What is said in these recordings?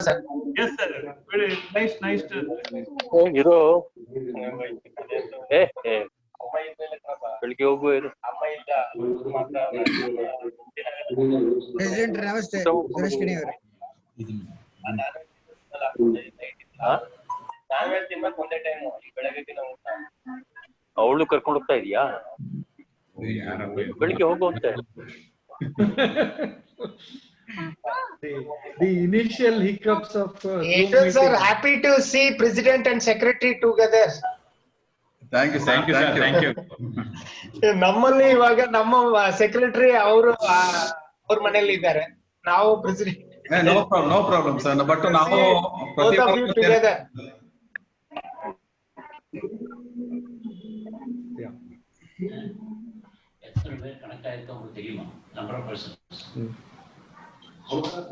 sir. Yes, sir. Very nice to. ಇರೋ ಬೆಳಿಗ್ಗೆ ಹೋಗುವ ಇದು ಪ್ರೆಸಿಡೆಂಟ್ ನಮಸ್ತೆ ಸುರೇಶ್ ಕಿಣಿ ಅವರೇ. ಅವಳು ಕರ್ಕೊಂಡು ಹೋಗ್ತಾ ಇದೀಯಾ? ಬೆಳಿಗ್ಗೆ ಹೋಗುವಂತೆ. The initial hiccups of Yeshwant sir, happy to see president and secretary together. Thank you, thank you, sir. Thank you. ನಮ್ಮಲ್ಲಿ ಇವಾಗ ನಮ್ಮ ಸೆಕ್ರೆಟರಿ ಅವರು ಅವ್ರ ಮನೆಯಲ್ಲಿ ಇದ್ದಾರೆ, ನಾವು president. No problem, sir. But now both of you together.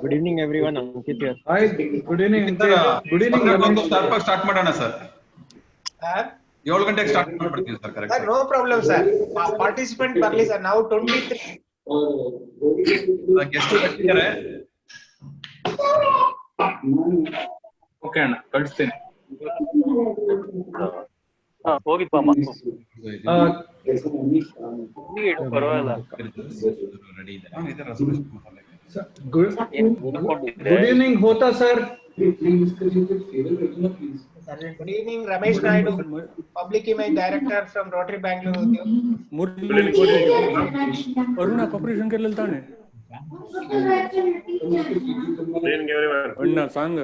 Good evening, everyone. Ankit here. Hi, good evening. Good evening. Start ಮಾಡೋಣ sir. 7 ಗಂಟೆಗೆ ಸ್ಟಾರ್ಟ್ ಮಾಡ್ಬಿಡ್ತೀವಿ sir. Correct. No problem sir. Participant ಬರಲಿ ಸರ್. ನಾವು 23 ಗೆಸ್ಟ್ ಬರ್ತಿದ್ದಾರೆ. Okay ಅಣ್ಣ, ಕಳಿಸ್ತೀನಿ. ಹೋಗಿದ್ವಮ್ಮ. ಪರವಾಗಿಲ್ಲ. Good evening, Hota sir. Good evening, Ramesh Naidu, Public Image Director from Rotary Bangalore. Aruna corporation के लेता है अण्णा सांग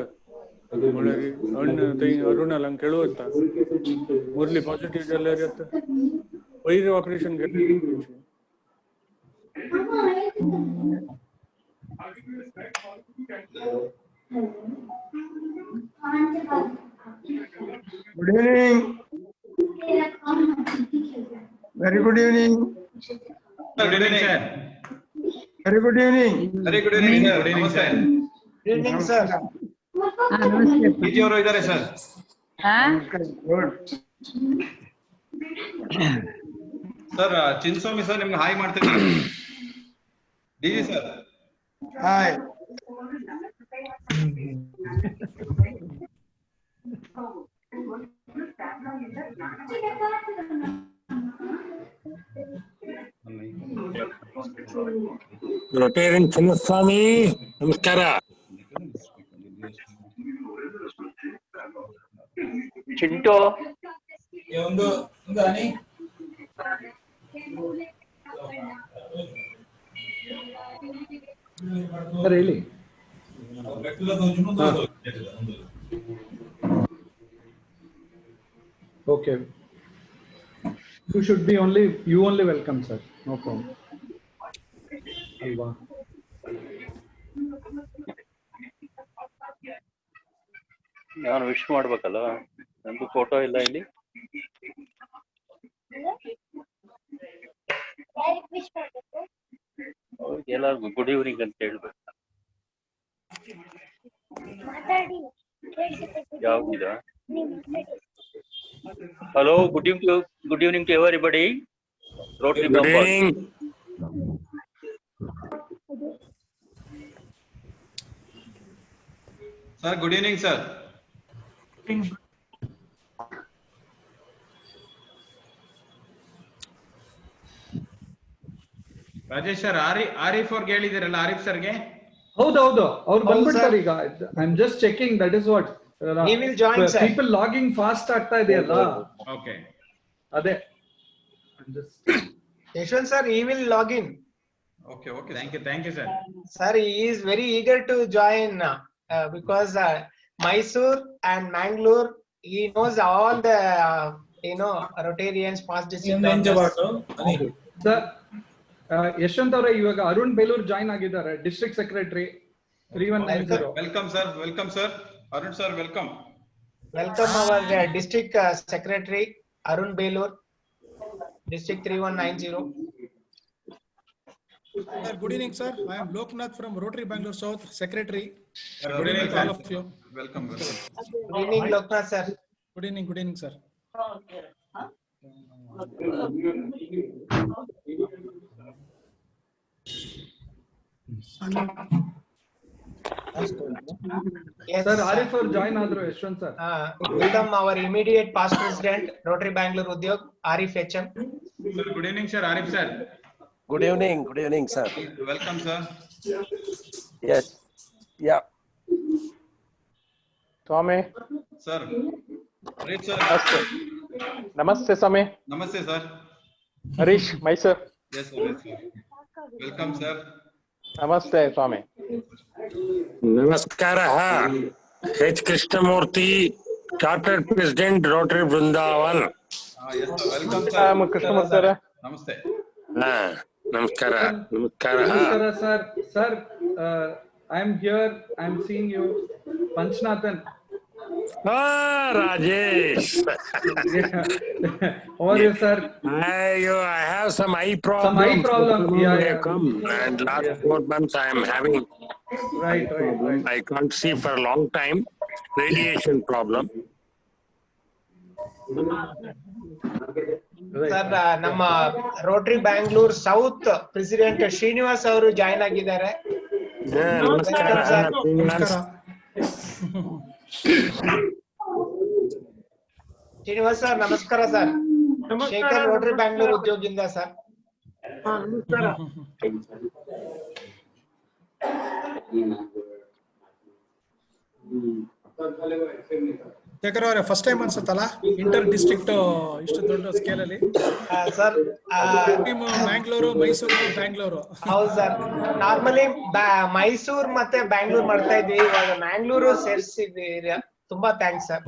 अण्ण तई अरुणा लंग केळुवंत मुरली पॉझिटिव्ह जाल्यार येता वैर ऑपरेशन केले. Good evening. Very good evening. Good evening, sir. Very good evening. Very good evening, sir. Good evening, sir. Good evening, sir. PG ಅವರು ಇದ್ದಾರೆ ಸರ್. ಸರ್ ಚಿನ್ಸ್ವಾಮಿ ಸರ್ ನಿಮ್ಗೆ ಹಾಯ್ ಮಾಡ್ತಿದ್ದಾರೆ. DG sir. Hi. Rotarian Chinnaswamy ನಮಸ್ಕಾರ. Chintu sir ಹೇಳಿ. Okay. You should be only welcome, sir. No problem. Alva. ನಾನು wish ಮಾಡ್ಬೇಕಲ್ಲ, ನಂದು photo ಇಲ್ಲ ಇಲ್ಲಿ. ಎಲ್ಲಾರ್ಗು ಗುಡ್ ಈವ್ನಿಂಗ್ ಅಂತ ಹೇಳ್ಬೇಕು. ಯಾವ್ದಿದ? Hello, good evening to everybody. Rotary members. Sir good evening sir. Rajesh sir, Arif ಅವ್ರಿಗೆ ಹೇಳಿದಿರಲ್ಲ, ಆರಿಫ್ ಸರ್ಗೆ. ಹೌದೌದು, ಅವ್ರು ಬಂದ್ಬಿಡ್ತಾರೆ ಈಗ. I am just checking, that is what He will join, sir. People logging fast ಆಗ್ತಾ ಇದೆಯಲ್ಲ. ಓಕೆ, ಅದೇ. Yeshwant sir, he will log in. Okay, okay, thank you sir. Sir, he is very eager to join because Mysore and Mangalore, he knows all the Rotarians, past district. Sir, Yashwant ಅವರೇ, ಇವಾಗ Arun Belur join ಆಗಿದ್ದಾರೆ, district secretary 3190. Welcome sir, welcome sir. Arun sir, welcome. Welcome our district secretary Arun Belur, district 3190. Sir, good evening, sir. I am Loknath from Rotary Bangalore South, secretary. Good evening to all of you. Welcome. Good evening, Loknath sir. Good evening, sir. Yes, sir Arif ಅವ್ರು join ಆದ್ರು Yashwant sir. Welcome our immediate past president, Rotary Bangalore Udyog, Arif HM. Sir, good evening, sir. Arif sir. Good evening, sir. Welcome, sir. Yes, yeah. Swami. Sir. Arif sir. Namaste, Swami. Namaste, sir. Harish, Mysore. Yes, sir. Yes, sir. Welcome, sir. Namaste, Swami. नमस्कारः H Krishnamurthy, Chartered President, Rotary Vrindavan. Yes, sir. Welcome, sir. Krishnamurthy sir. Namaste. ನಮಸ್ಕಾರ ನಮಸ್ಕಾರ sir. Sir I am here, I am seeing you. Panchanathan. Rajesh. How are you, sir? I have some eye problem. Some eye problem. Yeah. Come. And last 4 months I am having. Right. I can't see for a long time. Radiation problem. Sir, ನಮ್ಮ rotary Bangalore south president Srinivas ಅವರು join ಆಗಿದ್ದಾರೆ. ನಮಸ್ಕಾರ. Srinivas sir ನಮಸ್ಕಾರ sir. Shekhar rotary Bangalore ಉದ್ಯೋಗಿಂದ sir. Shekhar ಅವರೇ first time ಅನ್ಸುತ್ತಲ್ಲ inter district ಇಷ್ಟು ದೊಡ್ಡ ಸ್ಕೇಲ್ ಅಲ್ಲಿ ಸರ್ ಟೀಮ್ ಮ್ಯಾಂಗ್ಳೂರು, ಮೈಸೂರು, ಬ್ಯಾಂಗ್ಳೂರು. ಹೌದು ಸರ್. ನಾರ್ಮಲಿ ಮೈಸೂರ್ ಮತ್ತೆ ಬ್ಯಾಂಗ್ಳೂರ್ ಮಾಡ್ತಾ ಇದ್ವಿ, ಇವಾಗ ಮ್ಯಾಂಗ್ಳೂರು ಸೇರಿಸಿದ್ವಿ. ತುಂಬಾ thanks sir.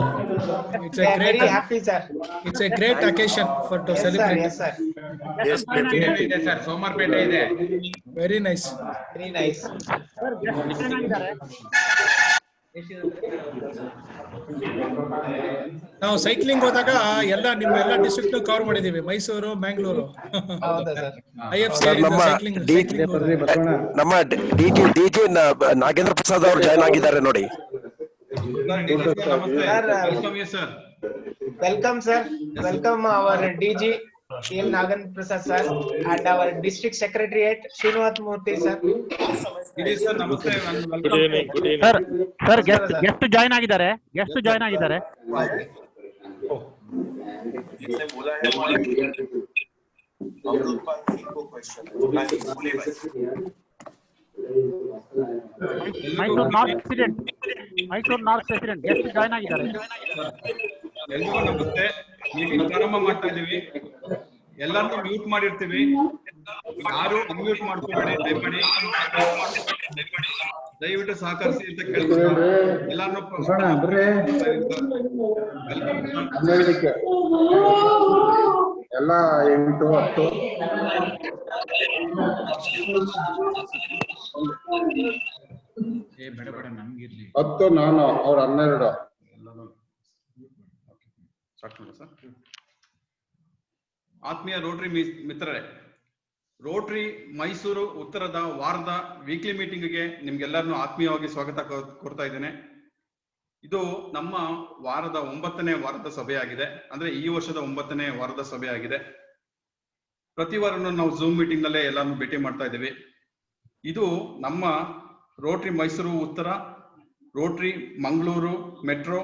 It's a great, very happy sir. it's a great occasion for to celebrate. Yes sir. Yes, definitely. ಇದೆ ಸರ್, ಸೋಮಾರ್ಪೇಟೆ ಇದೆ. Very nice. Very nice. ನಾವು ಸೈಕ್ಲಿಂಗ್ ಹೋದಾಗ ನಿಮ್ಮ ಎಲ್ಲ ಡಿಸ್ಟ್ರಿಕ್ಟ್ ಕವರ್ ಮಾಡಿದೀವಿ, ಮೈಸೂರು, ಮ್ಯಾಂಗ್ಳೂರು. ಹೌದಾ ಸರ್? IFC ನಮ್ಮ ಡಿಜಿ ನಾಗೇಂದ್ರ ಪ್ರಸಾದ್ ಅವರು ಜಾಯ್ನ್ ಆಗಿದ್ದಾರೆ ನೋಡಿ. Sir. Welcome sir. Welcome our DG CM Nagan Prasad sir and our district secretariat Srinath Murthy sir. Sir, namaste. Good evening. Sir, guest join ಆಗಿದ್ದಾರೆ. Mysuru north president guest join ಆಗಿದ್ದಾರೆ. ಎಲ್ರಿಗೂ ನಮಸ್ತೆ. Meeting ಪ್ರಾರಂಭ ಮಾಡ್ತಾ ಇದೀವಿ. ಎಲ್ಲಾರ್ನೂ ಮ್ಯೂಟ್ ಮಾಡಿರ್ತೀವಿ, ಯಾರು ಅನ್ಮ್ಯೂಟ್ ಮಾಡ್ಕೋಬೇಡಿ ದಯಮಾಡಿ. ದಯವಿಟ್ಟು ಸಹಕರಿಸಿ ಅಂತ ಕೇಳ್ತೀವಿ. ಎಲ್ಲಾರ್ನೂ ಎಲ್ಲ 8, 10 ಬೇಡ ನಮ್ಗಿರ್ಲಿ. 10 ನಾನು ಅವ್ರ 12. ಆತ್ಮೀಯ ರೋಟರಿ ಮಿತ್ರರೇ, ರೋಟರಿ ಮೈಸೂರು ಉತ್ತರದ ವಾರದ ವೀಕ್ಲಿ ಮೀಟಿಂಗ್ಗೆ ನಿಮ್ಗೆಲ್ಲರನ್ನೂ ಆತ್ಮೀಯವಾಗಿ ಸ್ವಾಗತ ಕೋರ್ತಾ ಇದ್ದೇನೆ. ಇದು ನಮ್ಮ ವಾರದ 9ನೇ ವಾರದ ಸಭೆಯಾಗಿದೆ. ಅಂದ್ರೆ ಈ ವರ್ಷದ 9ನೇ ವಾರದ ಸಭೆಯಾಗಿದೆ. ಪ್ರತಿ ವಾರನೂ ನಾವು ಝೂಮ್ ಮೀಟಿಂಗ್ ನಲ್ಲೇ ಎಲ್ಲಾನು ಭೇಟಿ ಮಾಡ್ತಾ ಇದ್ದೀವಿ. ಇದು ನಮ್ಮ rotary Mysuru Uttara, rotary Mangaluru metro,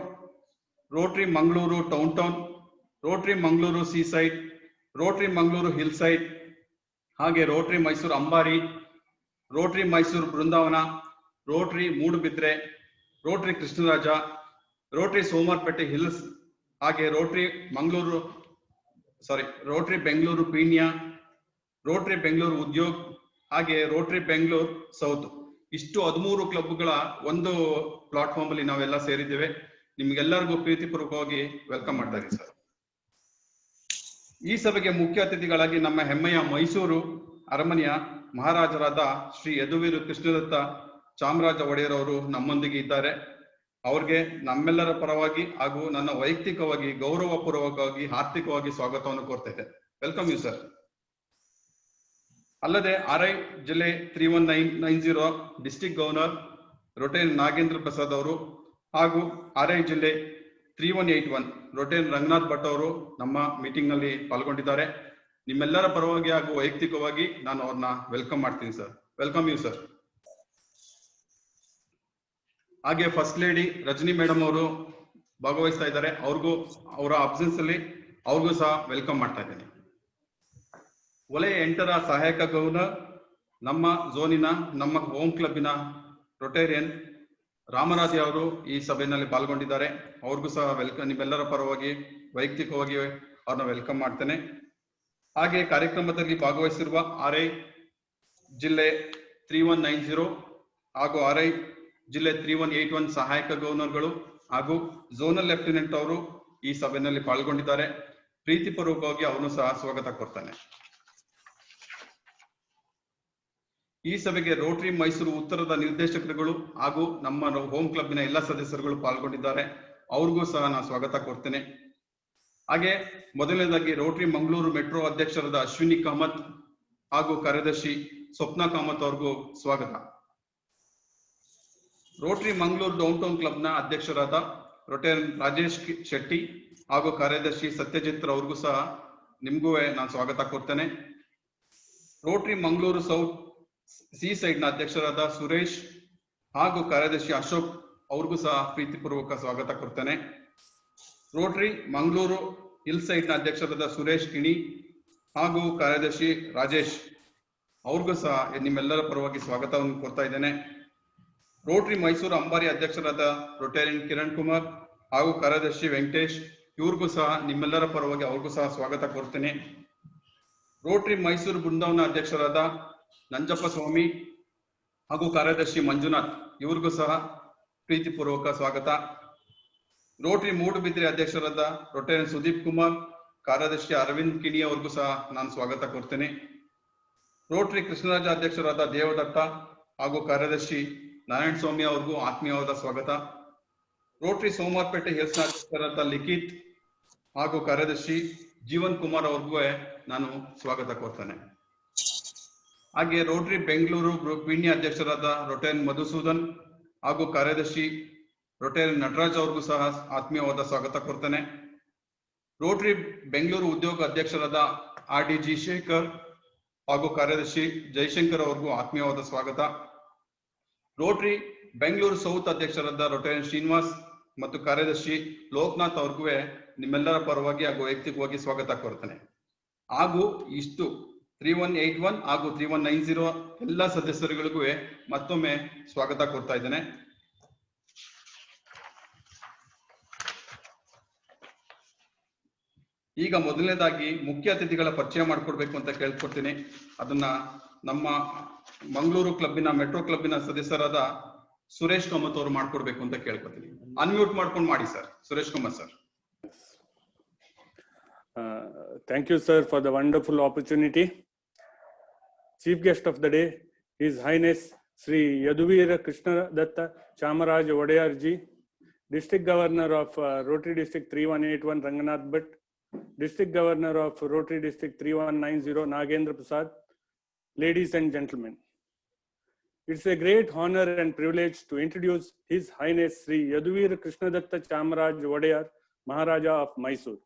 rotary Mangaluru town, rotary Mangaluru sea side, rotary Mangaluru hill side, ಹಾಗೆ rotary Mysuru Ambari, rotary Mysuru Brindavan, rotary Moodbidri, rotary Krishnaraja, rotary Somwarpet hills, ಹಾಗೆ ರೋಟರಿ ಬೆಂಗಳೂರು ಪೀಣ್ಯ, ರೋಟರಿ ಬೆಂಗಳೂರು ಉದ್ಯೋಗ್, ಹಾಗೆ ರೋಟರಿ ಬೆಂಗಳೂರು ಸೌತ್. ಇಷ್ಟು 13 ಕ್ಲಬ್ಗಳ ಒಂದು ಪ್ಲಾಟ್ಫಾರ್ಮ್ ಅಲ್ಲಿ ನಾವೆಲ್ಲ ಸೇರಿದ್ದೇವೆ. ನಿಮ್ಗೆಲ್ಲರಿಗೂ ಪ್ರೀತಿಪೂರ್ವಕವಾಗಿ ವೆಲ್ಕಮ್ ಮಾಡ್ತಾ ಇದ್ದೀವಿ ಸರ್. ಈ ಸಭೆಗೆ ಮುಖ್ಯ ಅತಿಥಿಗಳಾಗಿ ನಮ್ಮ ಹೆಮ್ಮೆಯ ಮೈಸೂರು ಅರಮನೆಯ ಮಹಾರಾಜರಾದ ಶ್ರೀ ಯದುವೀರ್ ಕೃಷ್ಣದತ್ತ ಚಾಮರಾಜ ಒಡೆಯರ್ ಅವರು ನಮ್ಮೊಂದಿಗೆ ಇದ್ದಾರೆ. ಅವ್ರಿಗೆ ನಮ್ಮೆಲ್ಲರ ಪರವಾಗಿ ಹಾಗೂ ನನ್ನ ವೈಯಕ್ತಿಕವಾಗಿ ಗೌರವಪೂರ್ವಕವಾಗಿ ಆರ್ಥಿಕವಾಗಿ ಸ್ವಾಗತವನ್ನು ಕೋರ್ತಾ ಇದ್ದೆ. Welcome you sir. ಅಲ್ಲದೆ RI ಜಿಲ್ಲೆ 31990 district governor rotarian Nagendra Prasad ಅವರು ಹಾಗೂ RI ಜಿಲ್ಲೆ 3181 ರೊಟೇನ್ ರಂಗನಾಥ್ ಭಟ್ ಅವರು ನಮ್ಮ ಮೀಟಿಂಗ್ ನಲ್ಲಿ ಪಾಲ್ಗೊಂಡಿದ್ದಾರೆ. ನಿಮ್ಮೆಲ್ಲರ ಪರವಾಗಿ ಹಾಗೂ ವೈಯಕ್ತಿಕವಾಗಿ ನಾನು ಅವ್ರನ್ನ ವೆಲ್ಕಮ್ ಮಾಡ್ತೀನಿ ಸರ್. Welcome you sir. ಹಾಗೆ ಫಸ್ಟ್ ಲೇಡಿ ರಜನಿ ಮೇಡಮ್ ಅವರು ಭಾಗವಹಿಸ್ತಾ ಇದ್ದಾರೆ. ಅವ್ರಿಗೂ ಅವರ ಅಬ್ಸೆನ್ಸ್ ಅಲ್ಲಿ ಅವ್ರಿಗೂ ಸಹ ವೆಲ್ಕಮ್ ಮಾಡ್ತಾ ಇದ್ದೇನೆ. ವಲಯ 8ರ ಸಹಾಯಕ ಗವರ್ನರ್, ನಮ್ಮ ಝೋನಿನ ನಮ್ಮ ಹೋಮ್ ಕ್ಲಬ್ಬಿನ ರೊಟೇರಿಯನ್ ರಾಮರಾಜಿ ಅವರು ಈ ಸಭೆಯಲ್ಲಿ ಪಾಲ್ಗೊಂಡಿದ್ದಾರೆ. ಅವ್ರಿಗೂ ಸಹ ವೆಲ್ಕಮ್, ನಿಮ್ಮೆಲ್ಲರ ಪರವಾಗಿ ವೈಯಕ್ತಿಕವಾಗಿ ಅವ್ರನ್ನ ವೆಲ್ಕಮ್ ಮಾಡ್ತೇನೆ. ಹಾಗೆ ಕಾರ್ಯಕ್ರಮದಲ್ಲಿ ಭಾಗವಹಿಸಿರುವ RI ಜಿಲ್ಲೆ 3190 ಹಾಗೂ RI ಜಿಲ್ಲೆ 3181 ಸಹಾಯಕ ಗವರ್ನರ್ಗಳು ಹಾಗೂ ಝೋನಲ್ ಲೆಫ್ಟಿನೆಂಟ್ ಅವರು ಈ ಸಭೆಯಲ್ಲಿ ಪಾಲ್ಗೊಂಡಿದ್ದಾರೆ. ಪ್ರೀತಿಪೂರ್ವಕವಾಗಿ ಅವನು ಸಹ ಸ್ವಾಗತ ಕೊಡ್ತಾನೆ. ಈ ಸಭೆಗೆ ರೋಟರಿ ಮೈಸೂರು ಉತ್ತರದ ನಿರ್ದೇಶಕರುಗಳು ಹಾಗೂ ನಮ್ಮ ಹೋಮ್ ಕ್ಲಬ್ನ ಎಲ್ಲ ಸದಸ್ಯರುಗಳು ಪಾಲ್ಗೊಂಡಿದ್ದಾರೆ. ಅವ್ರಿಗೂ ಸಹ ನಾನು ಸ್ವಾಗತ ಕೊಡ್ತೇನೆ. ಹಾಗೆ ಮೊದಲನೇದಾಗಿ ರೋಟರಿ ಮಂಗಳೂರು ಮೆಟ್ರೋ ಅಧ್ಯಕ್ಷರಾದ ಅಶ್ವಿನಿ ಕಾಮತ್ ಹಾಗೂ ಕಾರ್ಯದರ್ಶಿ ಸ್ವಪ್ನ ಕಾಮತ್ ಅವ್ರಿಗೂ ಸ್ವಾಗತ. ರೋಟರಿ ಮಂಗಳೂರು ಡೌನ್ ಟೌನ್ ಕ್ಲಬ್ನ ಅಧ್ಯಕ್ಷರಾದ ರೊಟೇರಿಯನ್ ರಾಜೇಶ್ ಶೆಟ್ಟಿ ಹಾಗೂ ಕಾರ್ಯದರ್ಶಿ ಸತ್ಯಜಿತ್ ಅವ್ರಿಗೂ ಸಹ ನಿಮ್ಗೂ ನಾನು ಸ್ವಾಗತ ಕೊಡ್ತೇನೆ. Rotary Mangaluru south C side ನ ಅಧ್ಯಕ್ಷರಾದ ಸುರೇಶ್ ಹಾಗೂ ಕಾರ್ಯದರ್ಶಿ ಅಶೋಕ್ ಅವ್ರಿಗೂ ಸಹ ಪ್ರೀತಿಪೂರ್ವಕ ಸ್ವಾಗತ ಕೊಡ್ತೇನೆ. ರೋಟರಿ ಮಂಗಳೂರು ಹಿಲ್ ಸೈಡ್ ನ ಅಧ್ಯಕ್ಷರಾದ ಸುರೇಶ್ ಕಿಣಿ ಹಾಗೂ ಕಾರ್ಯದರ್ಶಿ ರಾಜೇಶ್ ಅವ್ರಿಗೂ ಸಹ ನಿಮ್ಮೆಲ್ಲರ ಪರವಾಗಿ ಸ್ವಾಗತವನ್ನು ಕೊಡ್ತಾ ಇದ್ದೇನೆ. ರೋಟರಿ ಮೈಸೂರು ಅಂಬಾರಿ ಅಧ್ಯಕ್ಷರಾದ ರೊಟೇರಿಯನ್ ಕಿರಣ್ ಕುಮಾರ್ ಹಾಗೂ ಕಾರ್ಯದರ್ಶಿ ವೆಂಕಟೇಶ್ ಇವ್ರಿಗೂ ಸಹ ನಿಮ್ಮೆಲ್ಲರ ಪರವಾಗಿ ಅವ್ರಿಗೂ ಸಹ ಸ್ವಾಗತ ಕೊಡ್ತೇನೆ. ರೋಟರಿ ಮೈಸೂರು ಬೃಂದಾವನ ಅಧ್ಯಕ್ಷರಾದ ನಂಜಪ್ಪ ಸ್ವಾಮಿ ಹಾಗೂ ಕಾರ್ಯದರ್ಶಿ ಮಂಜುನಾಥ್ ಇವ್ರಿಗೂ ಸಹ ಪ್ರೀತಿಪೂರ್ವಕ ಸ್ವಾಗತ. ರೋಟರಿ ಮೂಡುಬಿದಿರೆ ಅಧ್ಯಕ್ಷರಾದ ರೊಟೇರಿಯನ್ ಸುದೀಪ್ ಕುಮಾರ್, ಕಾರ್ಯದರ್ಶಿ ಅರವಿಂದ್ ಕಿಣಿ ಅವ್ರಿಗೂ ಸಹ ನಾನು ಸ್ವಾಗತ ಕೊಡ್ತೇನೆ. ರೋಟರಿ ಕೃಷ್ಣರಾಜ ಅಧ್ಯಕ್ಷರಾದ ದೇವದತ್ತ ಹಾಗೂ ಕಾರ್ಯದರ್ಶಿ ನಾರಾಯಣ ಸ್ವಾಮಿ ಅವ್ರಿಗೂ ಆತ್ಮೀಯವಾದ ಸ್ವಾಗತ. ರೋಟರಿ ಸೋಮವಾರಪೇಟೆ ಹಿಲ್ಸ್ ಅಧ್ಯಕ್ಷರಾದ ಲಿಖಿತ್ ಹಾಗೂ ಕಾರ್ಯದರ್ಶಿ ಜೀವನ್ ಕುಮಾರ್ ಅವ್ರಿಗೂ ನಾನು ಸ್ವಾಗತ ಕೊಡ್ತೇನೆ. ಹಾಗೆ ರೋಟರಿ ಬೆಂಗಳೂರು ಪೀಣ್ಯ ಅಧ್ಯಕ್ಷರಾದ ರೊಟೇರಿಯನ್ ಮಧುಸೂದನ್ ಹಾಗೂ ಕಾರ್ಯದರ್ಶಿ ರೊಟೇರಿಯನ್ ನಟರಾಜ್ ಅವ್ರಿಗೂ ಸಹ ಆತ್ಮೀಯವಾದ ಸ್ವಾಗತ ಕೊಡ್ತೇನೆ. ರೋಟರಿ ಬೆಂಗಳೂರು ಉದ್ಯೋಗ ಅಧ್ಯಕ್ಷರಾದ RDG ಶೇಖರ್ ಹಾಗೂ ಕಾರ್ಯದರ್ಶಿ ಜಯಶಂಕರ್ ಅವ್ರಿಗೂ ಆತ್ಮೀಯವಾದ ಸ್ವಾಗತ. ರೋಟರಿ ಬೆಂಗಳೂರು ಸೌತ್ ಅಧ್ಯಕ್ಷರಾದ ರೊಟೇರಿಯನ್ ಶ್ರೀನಿವಾಸ್ ಮತ್ತು ಕಾರ್ಯದರ್ಶಿ ಲೋಕನಾಥ್ ಅವ್ರಿಗೂ ನಿಮ್ಮೆಲ್ಲರ ಪರವಾಗಿ ಹಾಗೂ ವೈಯಕ್ತಿಕವಾಗಿ ಸ್ವಾಗತ ಕೊಡ್ತೇನೆ. ಹಾಗೂ ಇಷ್ಟು 3181 ಹಾಗೂ 3190 ಎಲ್ಲ ಸದಸ್ಯರುಗಳಿಗೂ ಮತ್ತೊಮ್ಮೆ ಸ್ವಾಗತ ಕೊಡ್ತಾ ಇದ್ದೇನೆ. ಈಗ ಮೊದಲನೇದಾಗಿ ಮುಖ್ಯ ಅತಿಥಿಗಳ ಪರಿಚಯ ಮಾಡ್ಕೊಡ್ಬೇಕು ಅಂತ ಕೇಳ್ಕೊಡ್ತೀನಿ. ಅದನ್ನ ನಮ್ಮ ಮಂಗಳೂರು ಕ್ಲಬ್ಬಿನ ಮೆಟ್ರೋ ಕ್ಲಬ್ಬಿನ ಸದಸ್ಯರಾದ ಸುರೇಶ್ ಕಾಮತ್ ಅವರು ಮಾಡ್ಕೊಡ್ಬೇಕು ಅಂತ ಕೇಳ್ಕೊತೀನಿ. ಅನ್ಮ್ಯೂಟ್ ಮಾಡ್ಕೊಂಡು ಮಾಡಿ sir. Suresh Kamath sir. Thank you, sir, for the wonderful opportunity. Chief guest of the day, His Highness Sri Yaduvira Krishnadatta Chamaraj Wadayar ji, District Governor of Rotary District 3181 Ranganath Bhatt, District Governor of Rotary District 3190 Nagendra Prasad, ladies and gentlemen. It's a great honor and privilege to introduce His Highness Sri Yaduvira Krishnadatta Chamaraj Wadayar, Maharaja of Mysore.